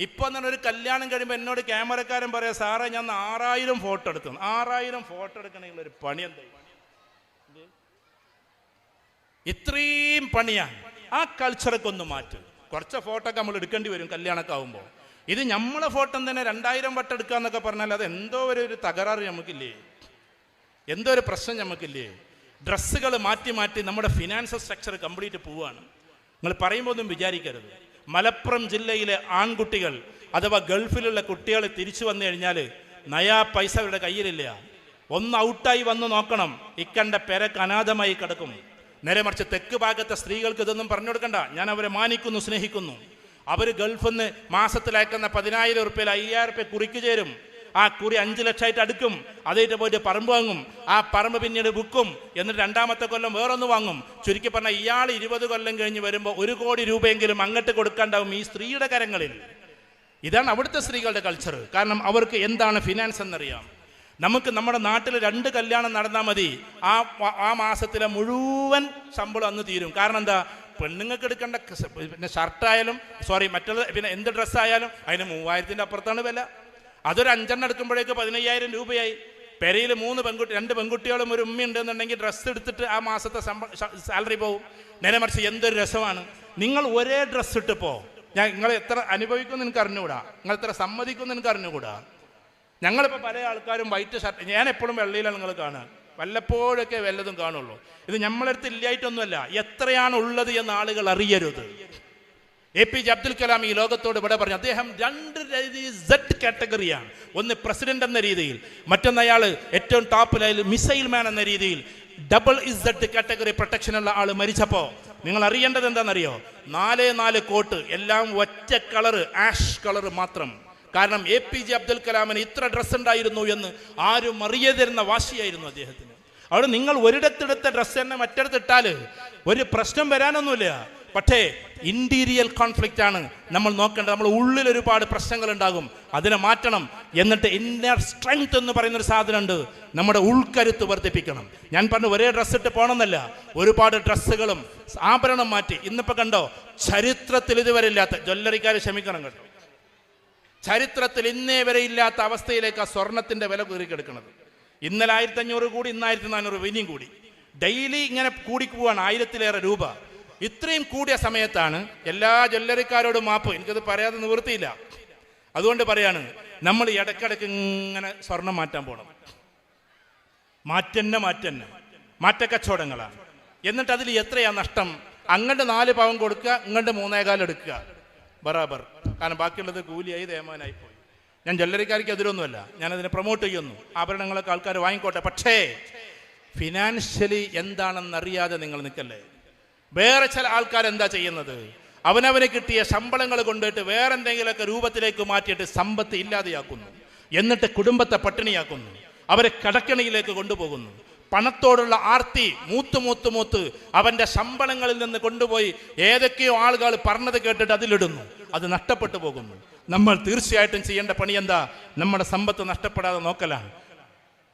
ഇപ്പൊ തന്നെ ഒരു കല്യാണം കഴിയുമ്പോൾ എന്നോട് ക്യാമറക്കാരൻ പറയാം, സാറേ ഞാൻ 6000 ഫോട്ടോ എടുത്തു. 6000 ഫോട്ടോ എടുക്കണമെങ്കിൽ ഒരു പണി എന്താ? ഇത്രയും പണിയാണ്. ആ കൾച്ചറൊക്കെ ഒന്ന് മാറ്റും. കുറച്ച് ഫോട്ടോ ഒക്കെ നമ്മൾ എടുക്കേണ്ടി വരും കല്യാണമൊക്കെ ആകുമ്പോൾ. ഇത് നമ്മളെ ഫോട്ടോ തന്നെ 2000 വട്ടം എടുക്കുക എന്നൊക്കെ പറഞ്ഞാൽ അത് എന്തോ ഒരു തകരാറ് നമുക്കില്ലേ, എന്തോ ഒരു പ്രശ്നം നമുക്കില്ലേ? ഡ്രസ്സുകൾ മാറ്റി മാറ്റി നമ്മുടെ ഫിനാൻഷ്യൽ സ്ട്രക്ചർ കംപ്ലീറ്റ് പോവുകയാണ്. നിങ്ങൾ പറയുമ്പോൾ ഒന്നും വിചാരിക്കരുത്. മലപ്പുറം ജില്ലയിലെ ആൺകുട്ടികൾ അഥവാ ഗൾഫിലുള്ള കുട്ടികൾ തിരിച്ചു വന്നു കഴിഞ്ഞാൽ നയാ പൈസ അവരുടെ കയ്യിലില്ല. ഒന്ന് ഔട്ടായി വന്ന് നോക്കണം, ഇക്കണ്ട പെരക്ക് അനാഥമായി കിടക്കും. നേരെ മറിച്ച് തെക്ക് ഭാഗത്തെ സ്ത്രീകൾക്ക് ഇതൊന്നും പറഞ്ഞു കൊടുക്കണ്ട. ഞാൻ അവരെ മാനിക്കുന്നു, സ്നേഹിക്കുന്നു. അവർ ഗൾഫിൽ നിന്ന് മാസത്തിലയക്കുന്ന 10000 ഉറുപ്പ്യയിൽ 5000 ഉറുപ്പ്യ കുറിക്ക് ചേരും. ആ കുറി 5 ലക്ഷമായിട്ട് അടുക്കും. അതായിട്ട് പോയിട്ട് പറമ്പ് വാങ്ങും. ആ പറമ്പ് പിന്നീട് വിൽക്കും. എന്നിട്ട് 2ാമത്തെ കൊല്ലം വേറൊന്ന് വാങ്ങും. ചുരുക്കി പറഞ്ഞാൽ ഇയാൾ 20 കൊല്ലം കഴിഞ്ഞ് വരുമ്പോൾ 1 കോടി രൂപയെങ്കിലും അങ്ങോട്ട് കൊടുക്കാണ്ടാവും ഈ സ്ത്രീയുടെ കരങ്ങളിൽ. ഇതാണ് അവിടുത്തെ സ്ത്രീകളുടെ കൾച്ചർ. കാരണം അവർക്ക് എന്താണ് ഫിനാൻസ് എന്നറിയാം. നമുക്ക് നമ്മുടെ നാട്ടിൽ 2 കല്യാണം നടന്നാൽ മതി, ആ മാസത്തിലെ മുഴുവൻ ശമ്പളം അന്ന് തീരും. കാരണം എന്താ? പെണ്ണുങ്ങൾക്ക് എടുക്കേണ്ട പിന്നെ ഷർട്ടായാലും മറ്റുള്ള പിന്നെ എന്ത് ഡ്രസ്സായാലും അതിന് 3000-ന്റെ അപ്പുറത്താണ് വില. അതൊരു 5 എടുക്കുമ്പോഴേക്ക് 15000 രൂപയായി. പെരയിൽ 2 പെൺകുട്ടികളും ഒരു ഉമ്മയുണ്ടെന്നുണ്ടെങ്കിൽ ഡ്രസ്സ് എടുത്തിട്ട് ആ മാസത്തെ സാലറി പോകും. നേരെ മറിച്ച് എന്തൊരു രസമാണ്. നിങ്ങൾ ഒരേ ഡ്രസ്സ് ഇട്ടിപ്പോ നിങ്ങൾ എത്ര അനുഭവിക്കുമെന്ന് എനിക്ക് അറിഞ്ഞുകൂടാ, നിങ്ങൾ എത്ര സമ്മതിക്കുമെന്ന് എനിക്ക് അറിഞ്ഞുകൂടാ. ഞങ്ങളിപ്പോൾ പല ആൾക്കാരും വൈറ്റ് ഷർട്ട്, ഞാൻ എപ്പോഴും വെള്ളയിലാണ് നിങ്ങൾ കാണുക, വല്ലപ്പോഴൊക്കെ വല്ലതും കാണുള്ളൂ. ഇത് നമ്മളടുത്ത് ഇല്ലായിട്ടൊന്നുമല്ല, എത്രയാണ് ഉള്ളത് എന്ന് ആളുകൾ അറിയരുത്. APJ അബ്ദുൽ കലാം ഈ ലോകത്തോട് ഇവിടെ പറഞ്ഞു. അദ്ദേഹം 2 Z കാറ്റഗറിയാണ്. ഒന്ന് പ്രസിഡന്റ് എന്ന രീതിയിൽ, മറ്റൊന്ന് അയാൾ ഏറ്റവും ടോപ്പിലായി മിസൈൽ മാൻ എന്ന രീതിയിൽ. ഡബിൾ Z കാറ്റഗറി പ്രൊട്ടക്ഷനുള്ള ആൾ മരിച്ചപ്പോൾ നിങ്ങൾ അറിയേണ്ടത് എന്താണെന്നറിയോ? 4 കോട്ട്, എല്ലാം ഒറ്റ കളറ്, ആഷ് കളറ് മാത്രം. കാരണം APJ അബ്ദുൽ കലാമിന് ഇത്ര ഡ്രസ്സ് ഉണ്ടായിരുന്നു എന്ന് ആരും അറിയതരുന്ന വാശിയായിരുന്നു അദ്ദേഹത്തിന്. അവിടെ നിങ്ങൾ ഒരിടത്തെടുത്ത ഡ്രസ്സ് തന്നെ മറ്റിടത്തിട്ടാൽ ഒരു പ്രശ്നം വരാനൊന്നുമില്ല. പക്ഷേ ഇന്റീരിയൽ കോൺഫ്ലിക്റ്റ് ആണ് നമ്മൾ നോക്കേണ്ടത്. നമ്മൾ ഉള്ളിൽ ഒരുപാട് പ്രശ്നങ്ങൾ ഉണ്ടാകും, അതിനെ മാറ്റണം. എന്നിട്ട് ഇന്നർ സ്ട്രെങ്ത് എന്ന് പറയുന്നൊരു സാധനമുണ്ട്, നമ്മുടെ ഉൾക്കരുത്ത് വർദ്ധിപ്പിക്കണം. ഞാൻ പറഞ്ഞു ഒരേ ഡ്രസ്സ് ഇട്ട് പോകണമെന്നല്ല, ഒരുപാട് ഡ്രസ്സുകളും ആഭരണം മാറ്റി. ഇന്നിപ്പോൾ കണ്ടോ, ചരിത്രത്തിൽ ഇതുവരെ ഇല്ലാത്ത, ജ്വല്ലറിക്കാർ ക്ഷമിക്കണം കേട്ടോ, ചരിത്രത്തിൽ ഇന്നേ വരെ ഇല്ലാത്ത അവസ്ഥയിലേക്ക് ആ സ്വർണത്തിന്റെ വില കയറിക്കെടുക്കുന്നത്. ഇന്നലെ 1500 കൂടി, ഇന്ന് 1400 ഇനിയും കൂടി. ഡെയിലി ഇങ്ങനെ കൂടി പോവാണ്, 1000-ലേറെ രൂപ. ഇത്രയും കൂടിയ സമയത്താണ് എല്ലാ ജ്വല്ലറിക്കാരോടും മാപ്പ്, എനിക്കത് പറയാതെ നിവൃത്തിയില്ല, അതുകൊണ്ട് പറയാണ്, നമ്മൾ ഇടയ്ക്കിടയ്ക്ക് ഇങ്ങനെ സ്വർണം മാറ്റാൻ പോകണം. മാറ്റക്കച്ചവടങ്ങളാണ്. എന്നിട്ട് അതിൽ എത്രയാ നഷ്ടം? അങ്ങോട്ട് 4 പവൻ കൊടുക്കുക, ഇങ്ങോട്ട് 3.25 എടുക്കുക, ബറാബർ. കാരണം ബാക്കിയുള്ളത് കൂലിയായി തേമാനായി പോയി. ഞാൻ ജ്വല്ലറിക്കാർക്ക് എതിരൊന്നുമല്ല, ഞാനതിനെ പ്രൊമോട്ട് ചെയ്യുന്നു. ആഭരണങ്ങളൊക്കെ ആൾക്കാർ വാങ്ങിക്കോട്ടെ. പക്ഷേ ഫിനാൻഷ്യലി എന്താണെന്നറിയാതെ നിങ്ങൾ നിൽക്കല്ലേ. വേറെ ചില ആൾക്കാർ എന്താ ചെയ്യുന്നത്? അവനവന് കിട്ടിയ ശമ്പളങ്ങൾ കൊണ്ടുപോയിട്ട് വേറെ എന്തെങ്കിലുമൊക്കെ രൂപത്തിലേക്ക് മാറ്റിയിട്ട് സമ്പത്ത് ഇല്ലാതെയാക്കുന്നു. എന്നിട്ട് കുടുംബത്തെ പട്ടിണിയാക്കുന്നു, അവരെ കടക്കണിയിലേക്ക് കൊണ്ടുപോകുന്നു. പണത്തോടുള്ള ആർത്തി മൂത്ത് അവൻ്റെ ശമ്പളങ്ങളിൽ നിന്ന് കൊണ്ടുപോയി ഏതൊക്കെയോ ആളുകൾ പറഞ്ഞത് കേട്ടിട്ട് അതിലിടുന്നു. അത് നഷ്ടപ്പെട്ടു പോകുന്നു. നമ്മൾ തീർച്ചയായിട്ടും ചെയ്യേണ്ട പണി എന്താ? നമ്മുടെ സമ്പത്ത് നഷ്ടപ്പെടാതെ നോക്കലാണ്.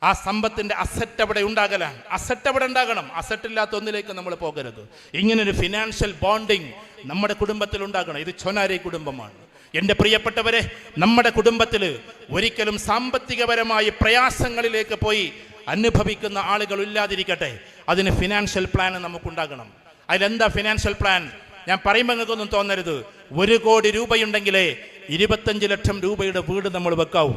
ആ സമ്പത്തിന്റെ അസറ്റ് അവിടെ ഉണ്ടാകലാണ്. അസറ്റ് അവിടെ ഉണ്ടാകണം. അസറ്റില്ലാത്ത ഒന്നിലേക്ക് നമ്മൾ പോകരുത്. ഇങ്ങനൊരു ഫിനാൻഷ്യൽ ബോണ്ടിങ് നമ്മുടെ കുടുംബത്തിൽ ഉണ്ടാകണം. ഇത് ചൊനാരി കുടുംബമാണ്. എൻ്റെ പ്രിയപ്പെട്ടവരെ, നമ്മുടെ കുടുംബത്തിൽ ഒരിക്കലും സാമ്പത്തികപരമായ പ്രയാസങ്ങളിലേക്ക് പോയി അനുഭവിക്കുന്ന ആളുകൾ ഇല്ലാതിരിക്കട്ടെ. അതിന് ഫിനാൻഷ്യൽ പ്ലാൻ നമുക്കുണ്ടാകണം. അതിലെന്താ ഫിനാൻഷ്യൽ പ്ലാൻ? ഞാൻ പറയുമ്പോൾ നിങ്ങൾക്കൊന്നും തോന്നരുത്. 1 കോടി രൂപയുണ്ടെങ്കിലേ 25 ലക്ഷം രൂപയുടെ വീട് നമ്മൾ വെക്കാവൂ.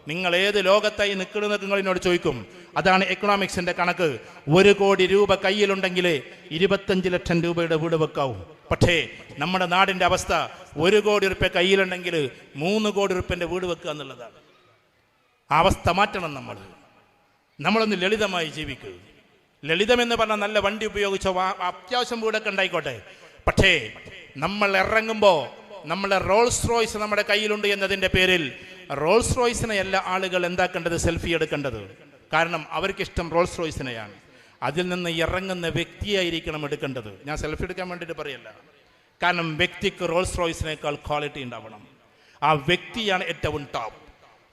നിങ്ങൾ ഏത് ലോകത്തായി നിൽക്കുന്നത് നിങ്ങളിനോട് ചോദിക്കും. അതാണ് എക്കണോമിക്സിന്റെ കണക്ക്. 1 കോടി രൂപ കയ്യിലുണ്ടെങ്കിലേ 25 ലക്ഷം രൂപയുടെ വീട് വെക്കാവൂ. പക്ഷേ നമ്മുടെ നാടിൻ്റെ അവസ്ഥ 1 കോടി റുപ്യ കയ്യിലുണ്ടെങ്കിൽ 3 കോടി റുപ്യൻ്റെ വീട് വെക്കുക എന്നുള്ളതാണ്. ആ അവസ്ഥ മാറ്റണം. നമ്മളൊന്ന് ലളിതമായി ജീവിക്കുക. ലളിതമെന്ന് പറഞ്ഞാൽ നല്ല വണ്ടി ഉപയോഗിച്ചോ അത്യാവശ്യം വീടൊക്കെ ഉണ്ടായിക്കോട്ടെ, പക്ഷേ നമ്മൾ ഇറങ്ങുമ്പോൾ നമ്മളെ റോൾസ് റോയ്സ് നമ്മുടെ കയ്യിലുണ്ട് എന്നതിൻ്റെ പേരിൽ റോൾസ് റോയ്സിനെ എല്ലാ ആളുകൾ എന്താക്കേണ്ടത്, സെൽഫി എടുക്കേണ്ടത്. കാരണം അവർക്കിഷ്ടം റോൾസ് റോയ്സിനെയാണ്. അതിൽ നിന്ന് ഇറങ്ങുന്ന വ്യക്തിയായിരിക്കണം എടുക്കേണ്ടത്. ഞാൻ സെൽഫി എടുക്കാൻ വേണ്ടിയിട്ട് പറയല്ല. കാരണം വ്യക്തിക്ക് റോൾസ് റോയ്സിനേക്കാൾ ക്വാളിറ്റി ഉണ്ടാവണം. ആ വ്യക്തിയാണ് ഏറ്റവും ടോപ്പ്.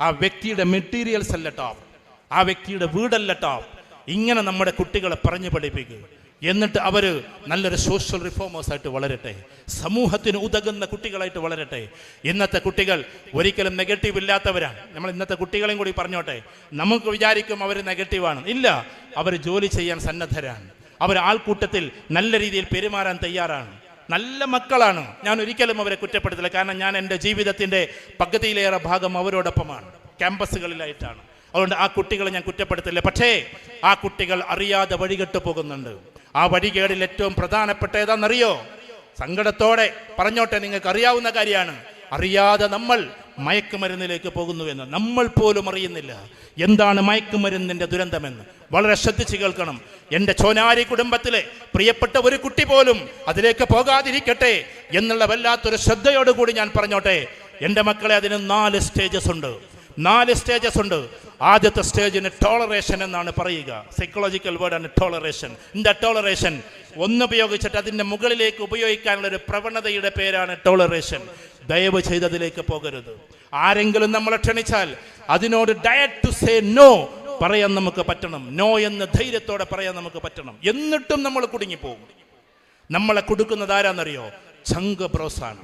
ആ വ്യക്തിയുടെ മെറ്റീരിയൽസ് അല്ല ടോപ്പ്, ആ വ്യക്തിയുടെ വീടല്ല ടോപ്പ്. ഇങ്ങനെ നമ്മുടെ കുട്ടികളെ പറഞ്ഞു പഠിപ്പിക്കുക. എന്നിട്ട് അവർ നല്ലൊരു സോഷ്യൽ റിഫോമേഴ്സായിട്ട് വളരട്ടെ, സമൂഹത്തിന് ഉതകുന്ന കുട്ടികളായിട്ട് വളരട്ടെ. ഇന്നത്തെ കുട്ടികൾ ഒരിക്കലും നെഗറ്റീവ് ഇല്ലാത്തവരാണ്. നമ്മൾ ഇന്നത്തെ കുട്ടികളെയും കൂടി പറഞ്ഞോട്ടെ. നമുക്ക് വിചാരിക്കും അവർ നെഗറ്റീവാണ്. ഇല്ല, അവർ ജോലി ചെയ്യാൻ സന്നദ്ധരാണ്. അവർ ആൾക്കൂട്ടത്തിൽ നല്ല രീതിയിൽ പെരുമാറാൻ തയ്യാറാണ്. നല്ല മക്കളാണ്. ഞാൻ ഒരിക്കലും അവരെ കുറ്റപ്പെടുത്തില്ല. കാരണം ഞാൻ എൻ്റെ ജീവിതത്തിൻ്റെ പകുതിയിലേറെ ഭാഗം അവരോടൊപ്പമാണ്, ക്യാമ്പസുകളിലായിട്ടാണ്. അതുകൊണ്ട് ആ കുട്ടികളെ ഞാൻ കുറ്റപ്പെടുത്തില്ല. പക്ഷേ ആ കുട്ടികൾ അറിയാതെ വഴികെട്ടു പോകുന്നുണ്ട്. ആ വഴികേടിൽ ഏറ്റവും പ്രധാനപ്പെട്ട ഏതാണെന്നറിയോ? സങ്കടത്തോടെ പറഞ്ഞോട്ടെ, നിങ്ങൾക്ക് അറിയാവുന്ന കാര്യമാണ്. അറിയാതെ നമ്മൾ മയക്കുമരുന്നിലേക്ക് പോകുന്നുവെന്ന് നമ്മൾ പോലും അറിയുന്നില്ല. എന്താണ് മയക്കുമരുന്നിൻ്റെ ദുരന്തമെന്ന് വളരെ ശ്രദ്ധിച്ച് കേൾക്കണം. എൻ്റെ ചോനാരി കുടുംബത്തിലെ പ്രിയപ്പെട്ട ഒരു കുട്ടി പോലും അതിലേക്ക് പോകാതിരിക്കട്ടെ എന്നുള്ള വല്ലാത്തൊരു ശ്രദ്ധയോടുകൂടി ഞാൻ പറഞ്ഞോട്ടെ. എൻ്റെ മക്കളെ, അതിന് 4 സ്റ്റേജസ് ഉണ്ട്. 4 സ്റ്റേജസ് ഉണ്ട്. ആദ്യത്തെ സ്റ്റേജിന് ടോളറേഷൻ എന്നാണ് പറയുക. സൈക്കോളജിക്കൽ വേർഡാണ് ടോളറേഷൻ. എന്താ ടോളറേഷൻ? ഒന്നുപയോഗിച്ചിട്ട് അതിൻ്റെ മുകളിലേക്ക് ഉപയോഗിക്കാനുള്ള ഒരു പ്രവണതയുടെ പേരാണ് ടോളറേഷൻ. ദയവ് ചെയ്തതിലേക്ക് പോകരുത്. ആരെങ്കിലും നമ്മളെ ക്ഷണിച്ചാൽ അതിനോട് ഡയറ്റ് ടു സേ നോ പറയാൻ നമുക്ക് പറ്റണം. നോ എന്ന് ധൈര്യത്തോടെ പറയാൻ നമുക്ക് പറ്റണം. എന്നിട്ടും നമ്മൾ കുടുങ്ങിപ്പോകും. നമ്മളെ കൊടുക്കുന്നത് ആരാന്നറിയോ? ചങ്ക് ബ്രോസാണ്.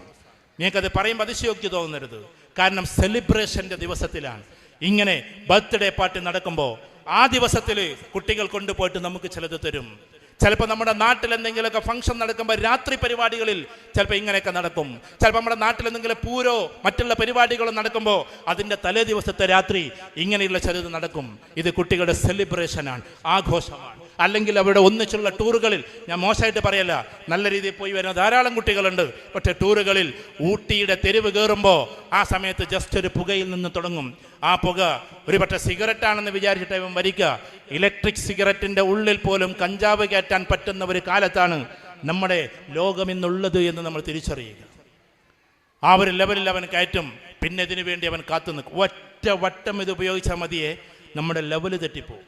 നിങ്ങൾക്കത് പറയുമ്പോൾ അതിശയോക്തി തോന്നരുത്. കാരണം സെലിബ്രേഷൻ്റെ ദിവസത്തിലാണ്. ഇങ്ങനെ ബർത്ത്ഡേ പാർട്ടി നടക്കുമ്പോൾ ആ ദിവസത്തിൽ കുട്ടികൾ കൊണ്ടുപോയിട്ട് നമുക്ക് ചിലത് തരും. ചിലപ്പോൾ നമ്മുടെ നാട്ടിൽ എന്തെങ്കിലുമൊക്കെ ഫംഗ്ഷൻ നടക്കുമ്പോൾ രാത്രി പരിപാടികളിൽ ചിലപ്പോൾ ഇങ്ങനെയൊക്കെ നടക്കും. ചിലപ്പോൾ നമ്മുടെ നാട്ടിൽ എന്തെങ്കിലും പൂരോ മറ്റുള്ള പരിപാടികളോ നടക്കുമ്പോൾ അതിൻ്റെ തലേ ദിവസത്തെ രാത്രി ഇങ്ങനെയുള്ള ചിലത് നടക്കും. ഇത് കുട്ടികളുടെ സെലിബ്രേഷനാണ്, ആഘോഷമാണ്. അല്ലെങ്കിൽ അവിടെ ഒന്നിച്ചുള്ള ടൂറുകളിൽ, ഞാൻ മോശമായിട്ട് പറയല്ല, നല്ല രീതിയിൽ പോയി വരുന്ന ധാരാളം കുട്ടികളുണ്ട്. പക്ഷേ ടൂറുകളിൽ ഊട്ടിയുടെ തെരുവ് കയറുമ്പോൾ ആ സമയത്ത് ജസ്റ്റ് ഒരു പുകയിൽ നിന്ന് തുടങ്ങും. ആ പുക ഒരുപക്ഷെ സിഗരറ്റാണെന്ന് വിചാരിച്ചിട്ട് ഇവൻ വരിക്കുക. ഇലക്ട്രിക് സിഗരറ്റിൻ്റെ ഉള്ളിൽ പോലും കഞ്ചാവ് കയറ്റാൻ പറ്റുന്ന ഒരു കാലത്താണ് നമ്മുടെ ലോകം ഇന്നുള്ളത് എന്ന് നമ്മൾ തിരിച്ചറിയുക. ആ ഒരു ലെവലിൽ അവൻ കയറ്റും. പിന്നെ ഇതിനു വേണ്ടി അവൻ കാത്തു നിൽക്കും. ഒറ്റ വട്ടം ഇത് ഉപയോഗിച്ചാൽ മതിയേ നമ്മുടെ ലെവല് തെറ്റിപ്പോകും.